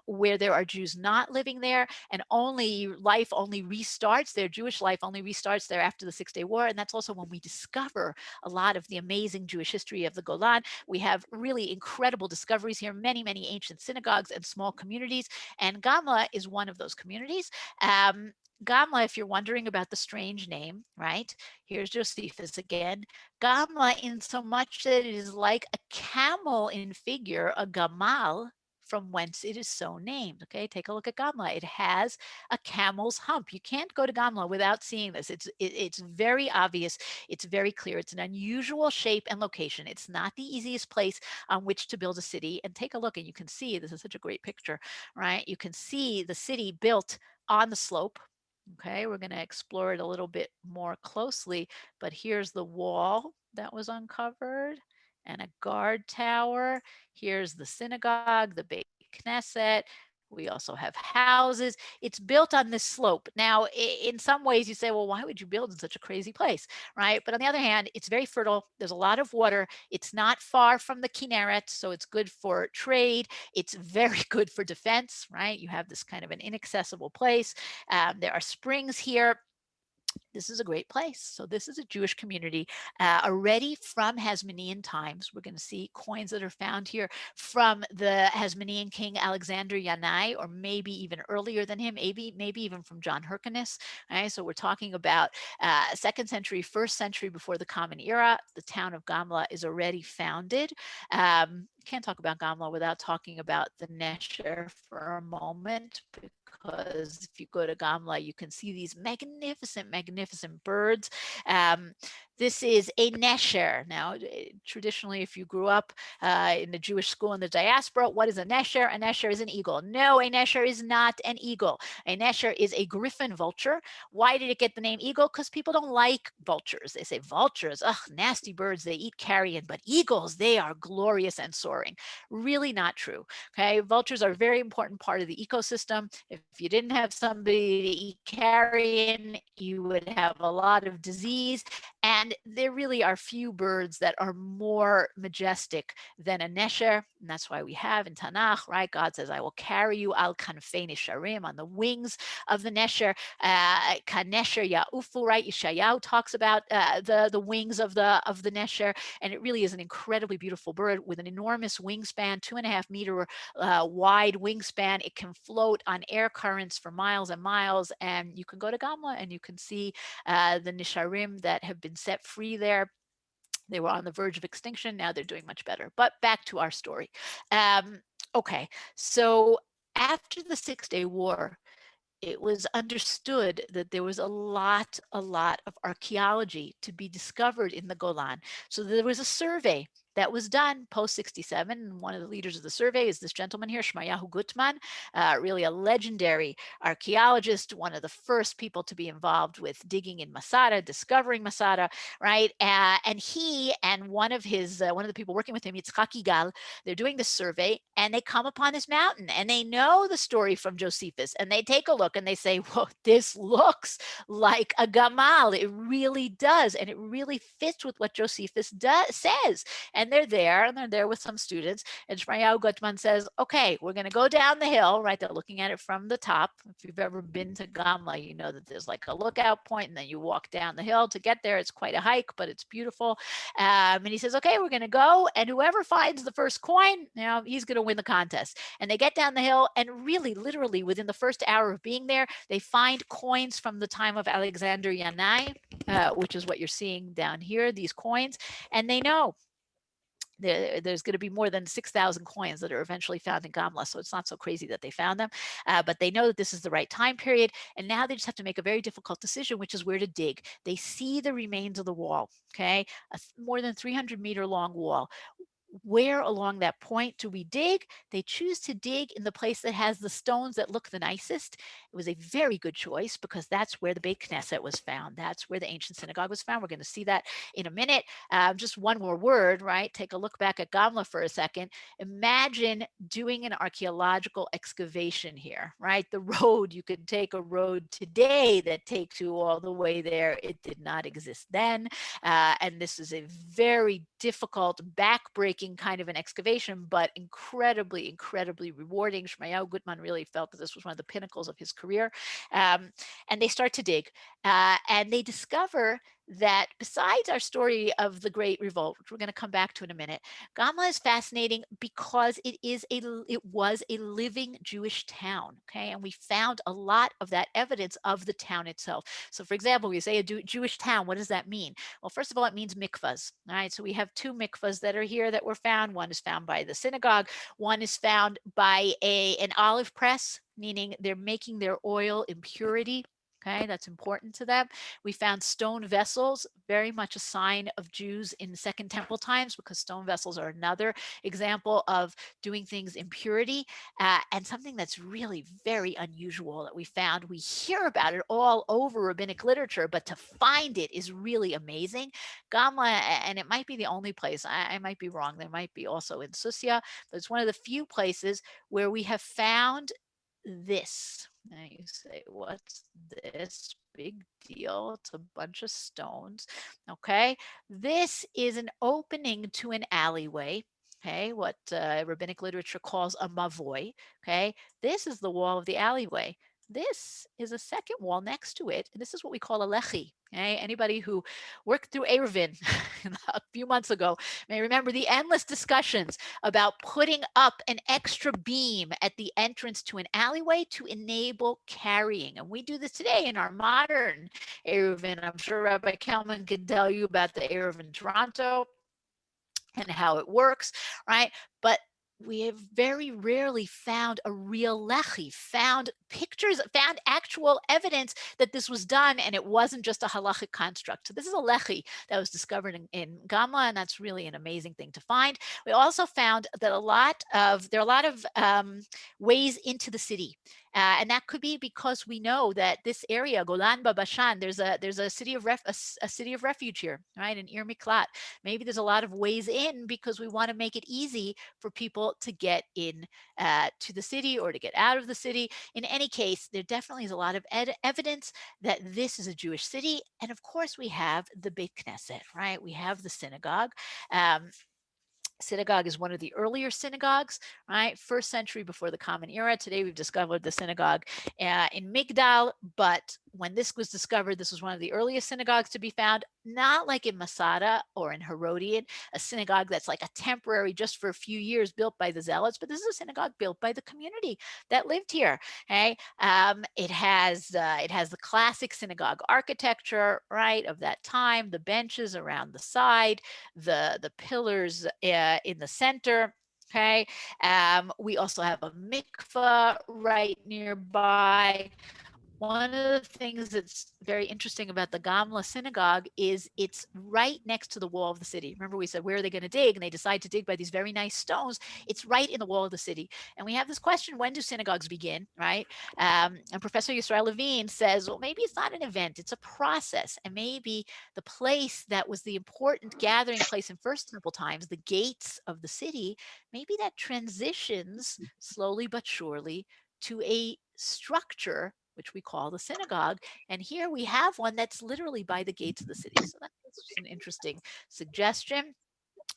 S2: where there are Jews not living there, and life only restarts. Their Jewish life only restarts there after the 6-Day War, and that's also when we discover a lot of the amazing Jewish history of the Golan. We have really incredible discoveries here, many, many ancient synagogues and small communities, and Gamla is one of those communities. Gamla, if you're wondering about the strange name, right? Here's Josephus again. Gamla, in so much that it is like a camel in figure, a gamal, from whence it is so named. Okay, take a look at Gamla. It has a camel's hump. You can't go to Gamla without seeing this. It's very obvious. It's very clear. It's an unusual shape and location. It's not the easiest place on which to build a city. And take a look, and you can see this is such a great picture, right? You can see the city built on the slope. Okay, we're going to explore it a little bit more closely, but here's the wall that was uncovered and a guard tower. Here's the synagogue, the Beit Knesset. We also have houses. It's built on this slope. Now, in some ways, you say, well, why would you build in such a crazy place, right? But on the other hand, it's very fertile. There's a lot of water. It's not far from the Kinneret, so it's good for trade. It's very good for defense, right? You have this kind of an inaccessible place. There are springs here. This is a great place. So this is a Jewish community already from Hasmonean times. We're going to see coins that are found here from the Hasmonean king Alexander Yanai, or maybe even earlier than him, maybe even from John Hyrcanus. Right? So we're talking about 2nd century, 1st century before the Common Era. The town of Gamla is already founded. Can't talk about Gamla without talking about the Nesher for a moment, because if you go to Gamla, you can see these magnificent, magnificent birds. This is a nesher. Now, traditionally, if you grew up in the Jewish school in the diaspora, what is a nesher? A nesher is an eagle. No, a nesher is not an eagle. A nesher is a griffin vulture. Why did it get the name eagle? Because people don't like vultures. They say vultures, ugh, nasty birds, they eat carrion, but eagles, they are glorious and soaring. Really not true. Okay, vultures are a very important part of the ecosystem. If you didn't have somebody to eat carrion, you would have a lot of disease. And there really are few birds that are more majestic than a nesher. And that's why we have in Tanakh, right? God says, I will carry you al kanfei nisharim, on the wings of the nesher. Kanesher ya'ufu, right? Yeshayahu talks about the wings of the nesher. And it really is an incredibly beautiful bird with an enormous wingspan, 2.5-meter wide wingspan. It can float on air currents for miles and miles. And you can go to Gamla and you can see the nisharim that have been set free there. They were on the verge of extinction. Now they're doing much better. But back to our story. Okay, so after the 6-Day War, it was understood that there was a lot of archaeology to be discovered in the Golan. So there was a survey that was done post 67. One of the leaders of the survey is this gentleman here, Shmayahu Gutman, really a legendary archaeologist, one of the first people to be involved with digging in Masada, discovering Masada, right? And he and one of the people working with him, Yitzchak Igal, they're doing this survey and they come upon this mountain and they know the story from Josephus and they take a look and they say, whoa, this looks like a gamal. It really does. And it really fits with what Josephus says. And they're there with some students. And Shmayahu Gutman says, okay, we're going to go down the hill, right? They're looking at it from the top. If you've ever been to Gamla, you know that there's like a lookout point and then you walk down the hill to get there. It's quite a hike, but it's beautiful. And he says, okay, we're going to go. And whoever finds the first coin, he's going to win the contest. And they get down the hill and really, literally within the first hour of being there, they find coins from the time of Alexander Yanai, which is what you're seeing down here, these coins. And they know there's going to be more than 6,000 coins that are eventually found in Gamla. So it's not so crazy that they found them, but they know that this is the right time period. And now they just have to make a very difficult decision, which is where to dig. They see the remains of the wall, okay? A more than 300-meter long wall. Where along that point do we dig? They choose to dig in the place that has the stones that look the nicest. It was a very good choice because that's where the Beit Knesset was found. That's where the ancient synagogue was found. We're going to see that in a minute. Just one more word, right? Take a look back at Gamla for a second. Imagine doing an archaeological excavation here, right? The road, you could take a road today that takes you all the way there. It did not exist then. And this is a very difficult, backbreaking kind of an excavation, but incredibly, incredibly rewarding. Shmayahu Gutman really felt that this was one of the pinnacles of his career. And they start to dig and they discover that besides our story of the Great Revolt, which we're going to come back to in a minute, Gamla is fascinating because it was a living Jewish town, okay? And we found a lot of that evidence of the town itself. So for example, we say a Jewish town, what does that mean? Well, first of all, it means mikvahs, all right? So we have two mikvahs that are here that were found. One is found by the synagogue. One is found by an olive press, meaning they're making their oil in purity. Okay, that's important to them. We found stone vessels, very much a sign of Jews in Second Temple times, because stone vessels are another example of doing things in purity. And something that's really very unusual that we found, we hear about it all over rabbinic literature, but to find it is really amazing. Gamla, and it might be the only place, I might be wrong, there might be also in Susia, but it's one of the few places where we have found this. Now you say, what's this? Big deal. It's a bunch of stones. Okay. This is an opening to an alleyway. Okay. What rabbinic literature calls a mavoy. Okay. This is the wall of the alleyway. This is a second wall next to it. And this is what we call a lechi. Okay. Anybody who worked through Eruvin a few months ago may remember the endless discussions about putting up an extra beam at the entrance to an alleyway to enable carrying. And we do this today in our modern Eruvin. I'm sure Rabbi Kelman can tell you about the Eruvin Toronto and how it works, right? But we have very rarely found a real lechi, found pictures, found actual evidence that this was done and it wasn't just a halachic construct. So this is a lechi that was discovered in Gamla, and that's really an amazing thing to find. We also found that there are a lot of ways into the city. And that could be because we know that this area, Golan Babashan, there's a city of refuge here, right? An Ir Miklat. Maybe there's a lot of ways in because we want to make it easy for people to get in to the city or to get out of the city. In any case, there definitely is a lot of evidence that this is a Jewish city. And of course, we have the Beit Knesset, right? We have the synagogue. Synagogue is one of the earlier synagogues, right? First century before the Common Era. Today we've discovered the synagogue in Migdal, but when this was discovered, this was one of the earliest synagogues to be found, not like in Masada or in Herodian, a synagogue that's like a temporary, just for a few years, built by the Zealots, but this is a synagogue built by the community that lived here. Okay, it has the classic synagogue architecture, right, of that time, the benches around the side, the pillars in the center. Okay, we also have a mikvah right nearby. One of the things that's very interesting about the Gamla synagogue is it's right next to the wall of the city. Remember, we said, where are they going to dig? And they decide to dig by these very nice stones. It's right in the wall of the city. And we have this question, when do synagogues begin, right? And Professor Yisrael Levine says, well, maybe it's not an event, it's a process. And maybe the place that was the important gathering place in First Temple times, the gates of the city, maybe that transitions slowly but surely to a structure which we call the synagogue. And here we have one that's literally by the gates of the city. So that's just an interesting suggestion.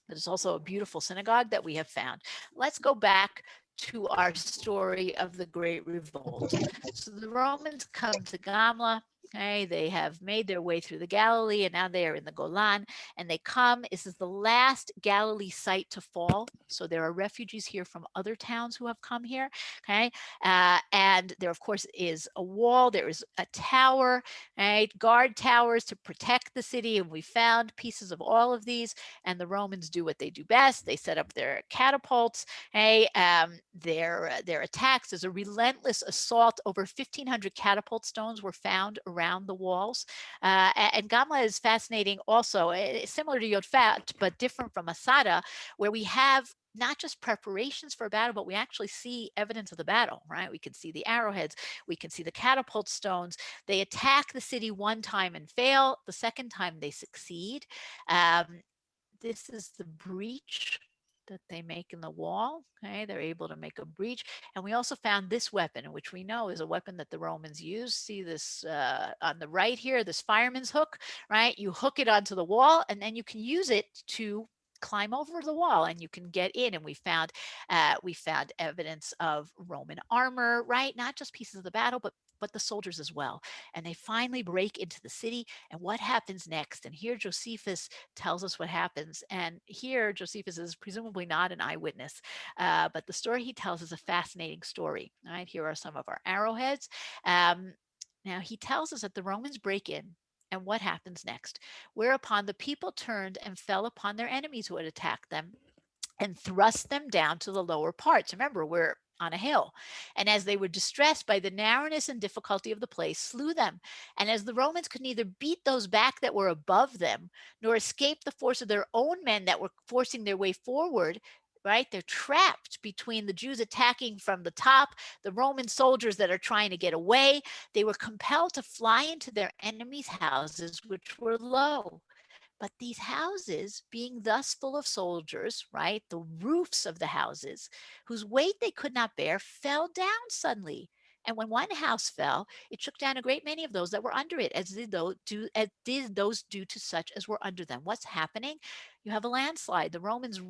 S2: But it's also a beautiful synagogue that we have found. Let's go back to our story of the Great Revolt. So the Romans come to Gamla. Okay, they have made their way through the Galilee and now they are in the Golan and they come. This is the last Galilee site to fall. So there are refugees here from other towns who have come here. Okay, and there, of course, is a wall, there is a tower, right? Guard towers to protect the city. And we found pieces of all of these. And the Romans do what they do best. They set up their catapults. Hey, their attacks. There's a relentless assault. Over 1,500 catapult stones were found around the walls. And Gamla is fascinating also, similar to Yodfat, but different from Masada, where we have not just preparations for a battle, but we actually see evidence of the battle, right? We can see the arrowheads, we can see the catapult stones. They attack the city one time and fail. The second time they succeed. This is the breach that they make in the wall. Okay, they're able to make a breach. And we also found this weapon, which we know is a weapon that the Romans used. See this on the right here, this fireman's hook, right? You hook it onto the wall and then you can use it to climb over the wall and you can get in. And we found evidence of Roman armor, right? Not just pieces of the battle, but the soldiers as well. And they finally break into the city. And what happens next? And here Josephus tells us what happens. And here Josephus is presumably not an eyewitness, but the story he tells is a fascinating story. All right, here are some of our arrowheads. Now he tells us that the Romans break in. And what happens next? Whereupon the people turned and fell upon their enemies who had attacked them and thrust them down to the lower parts. Remember, we're on a hill. And as they were distressed by the narrowness and difficulty of the place, slew them. And as the Romans could neither beat those back that were above them, nor escape the force of their own men that were forcing their way forward, right? They're trapped between the Jews attacking from the top, the Roman soldiers that are trying to get away. They were compelled to fly into their enemies' houses, which were low. But these houses, being thus full of soldiers, right, the roofs of the houses, whose weight they could not bear, fell down suddenly. And when one house fell, it shook down a great many of those that were under it, as did those do to such as were under them. What's happening? You have a landslide. The Romans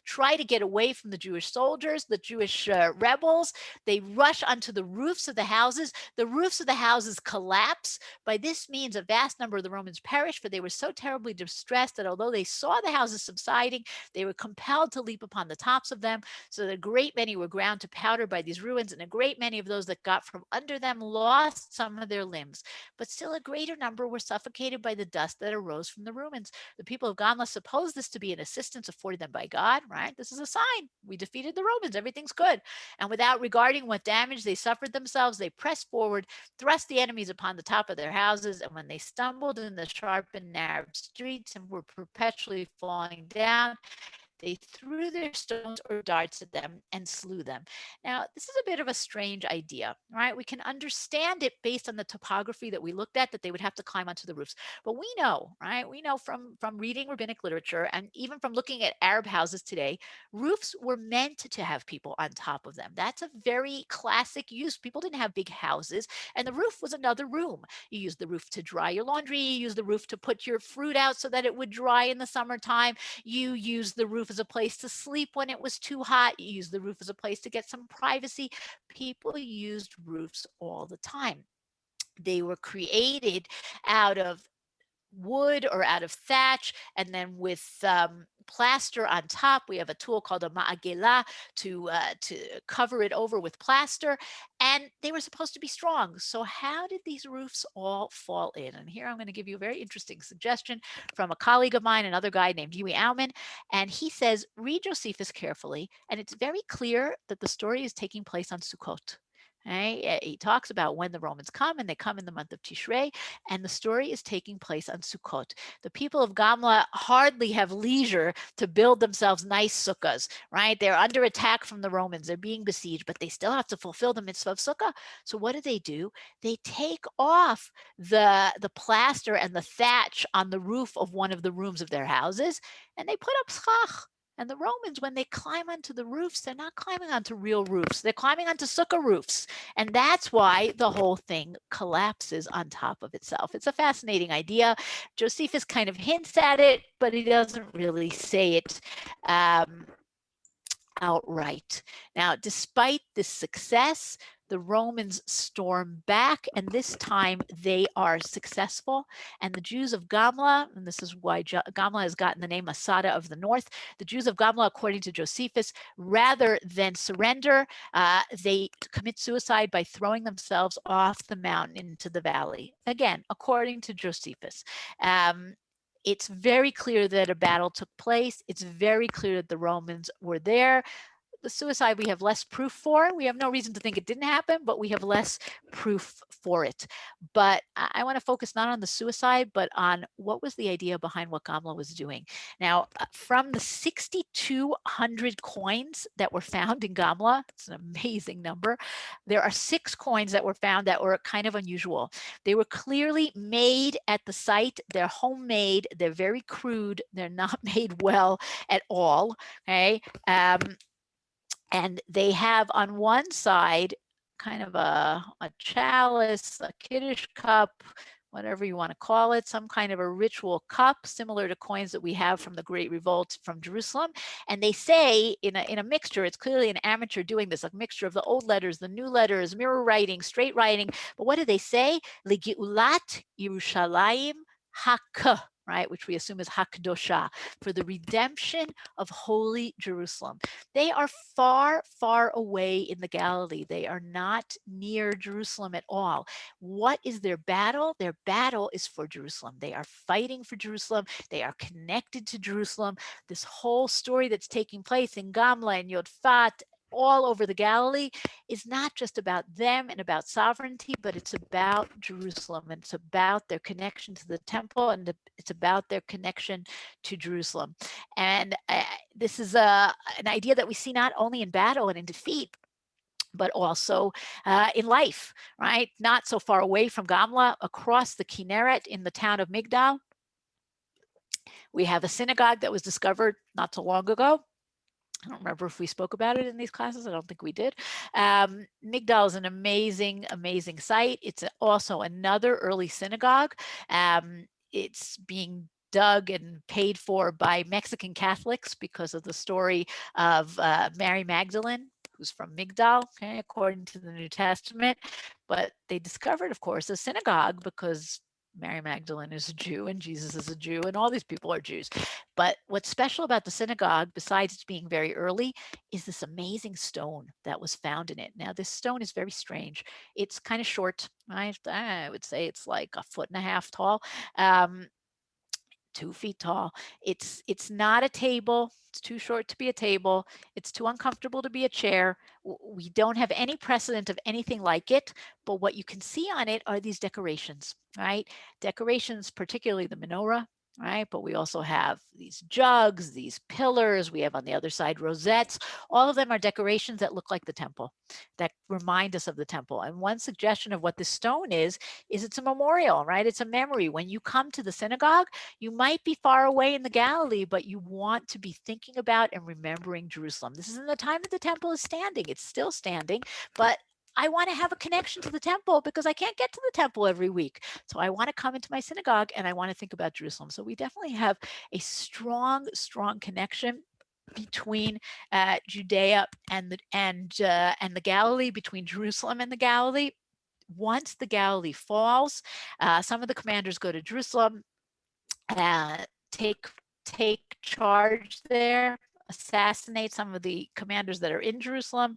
S2: try to get away from the Jewish soldiers, the Jewish rebels. They rush onto the roofs of the houses. The roofs of the houses collapse. By this means, a vast number of the Romans perished, for they were so terribly distressed that although they saw the houses subsiding, they were compelled to leap upon the tops of them. So that a great many were ground to powder by these ruins, and a great many of those that got from under them lost some of their limbs. But still a greater number were suffocated by the dust that arose from the ruins. The people of Gamla supposed this to be an assistance afforded them by God, right? This is a sign. We defeated the Romans. Everything's good. And without regarding what damage they suffered themselves, they pressed forward, thrust the enemies upon the top of their houses, and when they stumbled in the sharp and narrow streets and were perpetually falling down, they threw their stones or darts at them and slew them. Now, this is a bit of a strange idea, right? We can understand it based on the topography that we looked at, that they would have to climb onto the roofs. But we know, right? We know from reading rabbinic literature and even from looking at Arab houses today, roofs were meant to have people on top of them. That's a very classic use. People didn't have big houses, and the roof was another room. You used the roof to dry your laundry, you used the roof to put your fruit out so that it would dry in the summertime. You used the roof as a place to sleep when it was too hot. You used the roof as a place to get some privacy. People used roofs all the time. They were created out of wood or out of thatch, and then with plaster on top. We have a tool called a ma'agela to cover it over with plaster, and they were supposed to be strong. So how did these roofs all fall in? And here I'm going to give you a very interesting suggestion from a colleague of mine, another guy named Yui Auman, and he says, read Josephus carefully, and it's very clear that the story is taking place on Sukkot. Right? He talks about when the Romans come, and they come in the month of Tishrei, and the story is taking place on Sukkot. The people of Gamla hardly have leisure to build themselves nice sukkahs, right? They're under attack from the Romans. They're being besieged, but they still have to fulfill the mitzvah of sukkah. So what do? They take off the plaster and the thatch on the roof of one of the rooms of their houses, and they put up schach. And the Romans, when they climb onto the roofs, they're not climbing onto real roofs. They're climbing onto sukkah roofs. And that's why the whole thing collapses on top of itself. It's a fascinating idea. Josephus kind of hints at it, but he doesn't really say it outright. Now, despite this success, the Romans storm back, and this time they are successful. And the Jews of Gamla, and this is why Gamla has gotten the name Masada of the North, the Jews of Gamla, according to Josephus, rather than surrender, they commit suicide by throwing themselves off the mountain into the valley. Again, according to Josephus. It's very clear that a battle took place. It's very clear that the Romans were there. The suicide we have less proof for. We have no reason to think it didn't happen, but we have less proof for it. But I want to focus not on the suicide, but on what was the idea behind what Gamla was doing. Now, from the 6,200 coins that were found in Gamla, it's an amazing number, there are 6 coins that were found that were kind of unusual. They were clearly made at the site. They're homemade. They're very crude. They're not made well at all. Okay. And they have on one side kind of a chalice, a Kiddush cup, whatever you want to call it, some kind of a ritual cup similar to coins that we have from the Great Revolt from Jerusalem. And they say in a mixture, it's clearly an amateur doing this, a mixture of the old letters, the new letters, mirror writing, straight writing. But what do they say? Legiulat Yerushalayim Hak, right, which we assume is Hakdosha, for the redemption of holy Jerusalem. They are far, far away in the Galilee. They are not near Jerusalem at all. What is their battle? Their battle is for Jerusalem. They are fighting for Jerusalem. They are connected to Jerusalem. This whole story that's taking place in Gamla and Yodfat, all over the Galilee, is not just about them and about sovereignty, but it's about Jerusalem, and it's about their connection to the temple, and it's about their connection to Jerusalem. And this is an idea that we see not only in battle and in defeat, but also in life, right? Not so far away from Gamla, across the Kinneret in the town of Migdal, we have a synagogue that was discovered not so long ago. I don't remember if we spoke about it in these classes. I don't think we did. Migdal is an amazing, amazing site. It's also another early synagogue. It's being dug and paid for by Mexican Catholics because of the story of Mary Magdalene, who's from Migdal, okay, according to the New Testament. But they discovered, of course, a synagogue because Mary Magdalene is a Jew and Jesus is a Jew and all these people are Jews. But what's special about the synagogue, besides it being very early, is this amazing stone that was found in it. Now, this stone is very strange. It's kind of short. I would say it's like 1.5 feet tall. 2 feet tall. It's not a table. It's too short to be a table. It's too uncomfortable to be a chair. We don't have any precedent of anything like it, but what you can see on it are these decorations, right? Decorations, particularly the menorah, right? But we also have these jugs, these pillars. We have on the other side rosettes. All of them are decorations that look like the temple, that remind us of the temple. And one suggestion of what this stone is it's a memorial, right? It's a memory. When you come to the synagogue, you might be far away in the Galilee, but you want to be thinking about and remembering Jerusalem. This is in the time that the temple is standing. It's still standing, but I want to have a connection to the temple because I can't get to the temple every week. So I want to come into my synagogue and I want to think about Jerusalem. So we definitely have a strong, strong connection between Judea and the Galilee, between Jerusalem and the Galilee. Once the Galilee falls, some of the commanders go to Jerusalem, take charge there, assassinate some of the commanders that are in Jerusalem.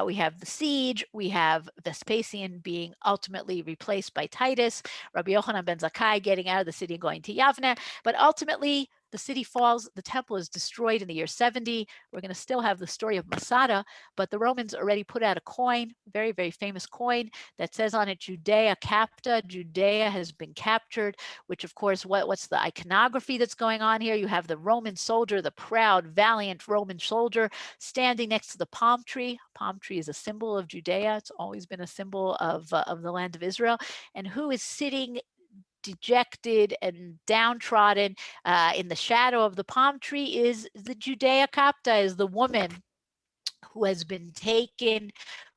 S2: We have the siege. We have Vespasian being ultimately replaced by Titus, Rabbi Yochanan ben Zakkai getting out of the city and going to Yavne. But ultimately, the city falls, the temple is destroyed in the year 70. We're going to still have the story of Masada, but the Romans already put out a coin, very, very famous coin that says on it, Judea capta, Judea has been captured, which of course, what's the iconography that's going on here? You have the Roman soldier, the proud, valiant Roman soldier standing next to the palm tree. Palm tree is a symbol of Judea. It's always been a symbol of the land of Israel. And who is sitting dejected and downtrodden in the shadow of the palm tree is the Judea Capta, is the woman who has been taken,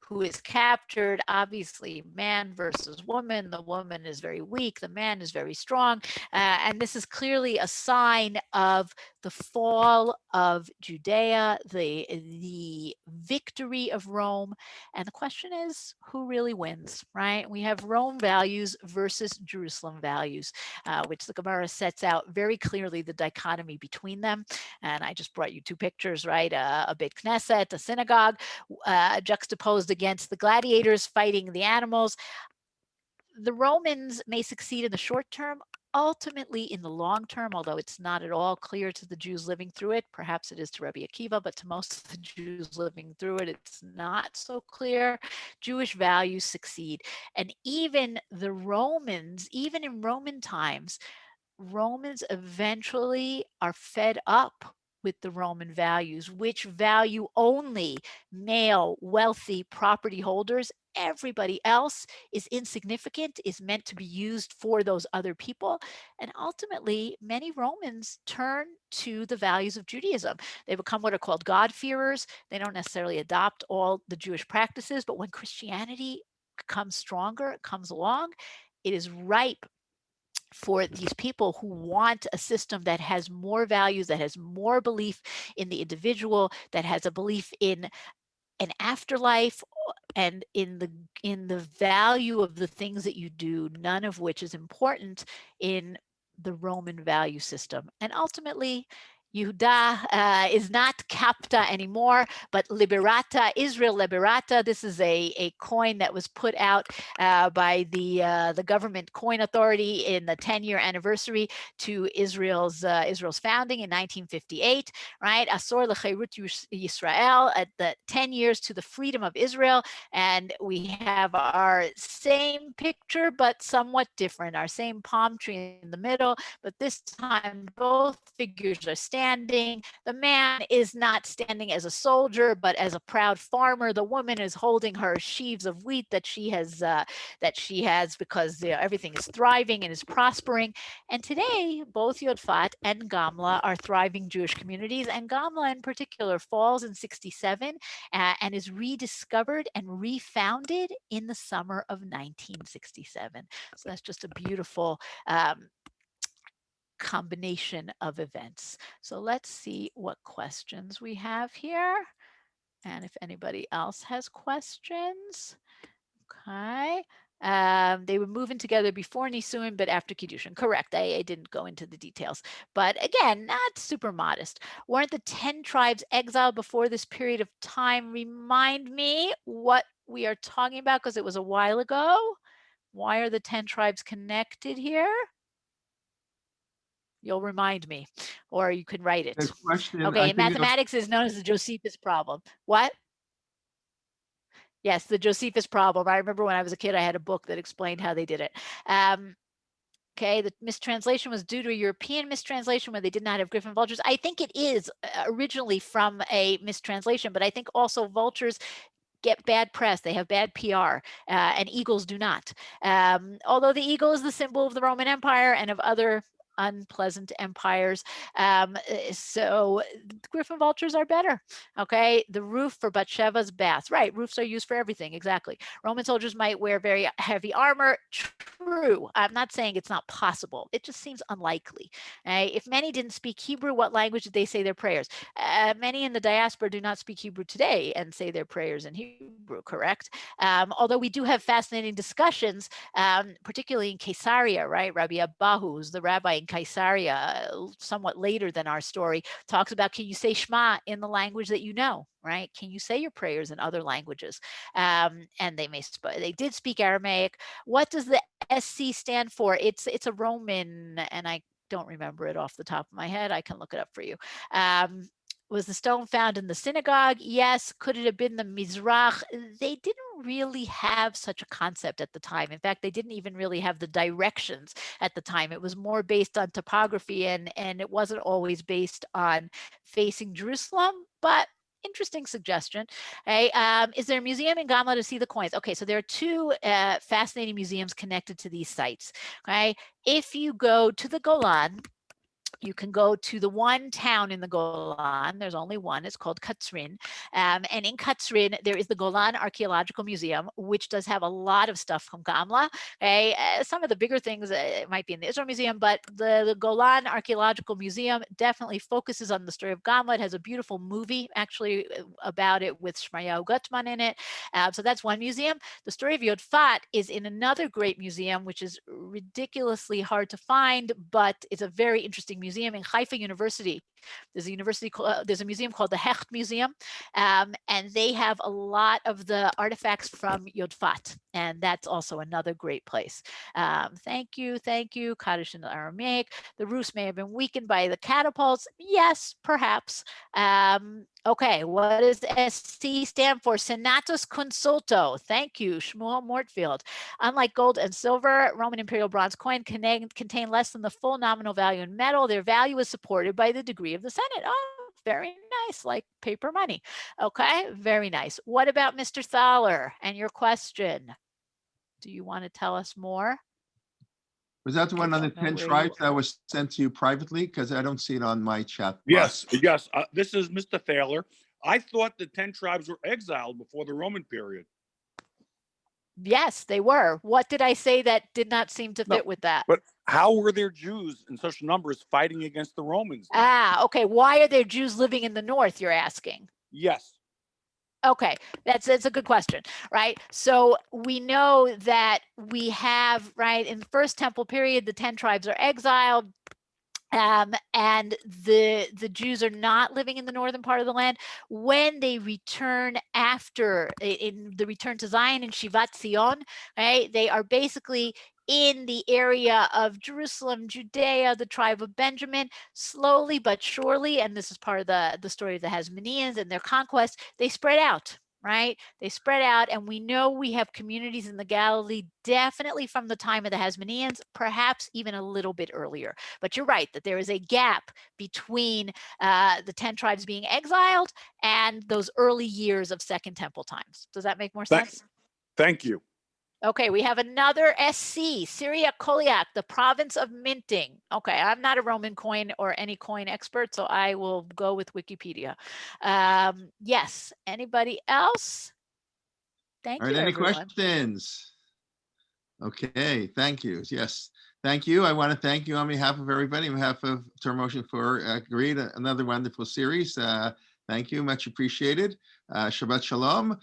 S2: who is captured. Obviously, man versus woman. The woman is very weak, the man is very strong. And this is clearly a sign of the fall of Judea, the victory of Rome. And the question is, who really wins, right? We have Rome values versus Jerusalem values, which the Gemara sets out very clearly the dichotomy between them. And I just brought you two pictures, right? A Beit Knesset, a synagogue, juxtaposed against the gladiators fighting the animals. The Romans may succeed in the short term. Ultimately, in the long term, although it's not at all clear to the Jews living through it, perhaps it is to Rabbi Akiva, but to most of the Jews living through it, it's not so clear. Jewish values succeed. And even the Romans, even in Roman times, Romans eventually are fed up with the Roman values, which value only male, wealthy property holders. Everybody else is insignificant, is meant to be used for those other people. And ultimately, many Romans turn to the values of Judaism. They become what are called God-fearers. They don't necessarily adopt all the Jewish practices, but when Christianity comes stronger, comes along, it is ripe for these people who want a system that has more values, that has more belief in the individual, that has a belief in an afterlife and in the value of the things that you do, none of which is important in the Roman value system. And ultimately, Yehuda is not capta anymore, but liberata, Israel liberata. This is a coin that was put out by the government coin authority in the 10-year anniversary to Israel's founding in 1958. Right, Asor lecherut Yisrael, at the 10 years to the freedom of Israel, and we have our same picture but somewhat different. Our same palm tree in the middle, but this time both figures are standing. The man is not standing as a soldier, but as a proud farmer. The woman is holding her sheaves of wheat that she has because everything is thriving and is prospering. And today, both Yodfat and Gamla are thriving Jewish communities, and Gamla in particular falls in 67 and is rediscovered and refounded in the summer of 1967. So that's just a beautiful combination of events. So let's see what questions we have here. And if anybody else has questions. Okay. They were moving together before Nisuin, but after Kiddushin. Correct. I didn't go into the details. But again, not super modest. Weren't the 10 tribes exiled before this period of time? Remind me what we are talking about, because it was a while ago. Why are the 10 tribes connected here? You'll remind me, or you can write it.
S1: The question,
S2: okay, in mathematics is known as the Josephus problem. What? Yes, the Josephus problem. I remember when I was a kid, I had a book that explained how they did it. Okay, the mistranslation was due to a European mistranslation where they did not have griffin vultures. I think it is originally from a mistranslation, but I think also vultures get bad press. They have bad PR, and eagles do not. Although the eagle is the symbol of the Roman Empire and of other unpleasant empires. So griffin vultures are better. Okay, the roof for Bathsheba's bath. Right, roofs are used for everything. Exactly. Roman soldiers might wear very heavy armor. True. I'm not saying it's not possible. It just seems unlikely. If many didn't speak Hebrew, what language did they say their prayers? Many in the diaspora do not speak Hebrew today and say their prayers in Hebrew, correct? Although we do have fascinating discussions, particularly in Caesarea, right? Rabbi Abahu, who's the rabbi in Caesarea, somewhat later than our story, talks about, can you say Shema in the language that you know, right? Can you say your prayers in other languages? And they did speak Aramaic. What does the SC stand for? It's a Roman, and I don't remember it off the top of my head. I can look it up for you. Was the stone found in the synagogue? Yes. Could it have been the Mizrach? They didn't really have such a concept at the time. In fact, they didn't even really have the directions at the time. It was more based on topography, and it wasn't always based on facing Jerusalem, but interesting suggestion. Okay. Is there a museum in Gamla to see the coins? Okay, so there are two fascinating museums connected to these sites. Okay. If you go to the Golan, you can go to the one town in the Golan. There's only one. It's called Katzrin. And in Katzrin, there is the Golan Archaeological Museum, which does have a lot of stuff from Gamla. Okay? Some of the bigger things might be in the Israel Museum, but the Golan Archaeological Museum definitely focuses on the story of Gamla. It has a beautiful movie, actually, about it with Shmayahu Gutman in it. So that's one museum. The story of Yodfat is in another great museum, which is ridiculously hard to find, but it's a very interesting museum in Haifa University. There's a museum called the Hecht Museum, and they have a lot of the artifacts from Yodfat, and that's also another great place. Thank you, Kaddish in the Aramaic. The roofs may have been weakened by the catapults. Yes, perhaps. Okay, what does SC stand for? Senatus Consulto. Thank you, Shmuel Mortfield. Unlike gold and silver, Roman imperial bronze coin contain less than the full nominal value in metal. Their value is supported by the degree of the Senate. Oh, very nice, like paper money. Okay, very nice. What about Mr. Thaler and your question? Do you want to tell us more?
S1: Was that the one on the 10 tribes that was sent to you privately? Because I don't see it on my chat box.
S3: Yes. This is Mr. Thaler. I thought the 10 tribes were exiled before the Roman period.
S2: Yes, they were. What did I say that did not seem to fit with that?
S3: But how were there Jews in such numbers fighting against the Romans then?
S2: Okay. Why are there Jews living in the north, you're asking?
S3: Yes.
S2: Okay, that's a good question, right? So we know that we have, right, in the first temple period, the 10 tribes are exiled. And the Jews are not living in the northern part of the land. When they return after, in the return to Zion in Shivat Zion, right, they are basically in the area of Jerusalem, Judea, the tribe of Benjamin, slowly but surely, and this is part of the story of the Hasmoneans and their conquest, they spread out. Right? They spread out, and we know we have communities in the Galilee definitely from the time of the Hasmoneans, perhaps even a little bit earlier. But you're right that there is a gap between the 10 tribes being exiled and those early years of Second Temple times. Does that make more sense?
S3: Thank you.
S2: Okay, we have another SC, Syria Koliak, the province of minting. Okay, I'm not a Roman coin or any coin expert, so I will go with Wikipedia. Yes, anybody else? Thank you,
S1: All right, any
S2: everyone.
S1: questions? Okay, thank you. Yes, thank you. I want to thank you on behalf of everybody, on behalf of Term Motion for agreed. Another wonderful series. Thank you, much appreciated. Shabbat Shalom.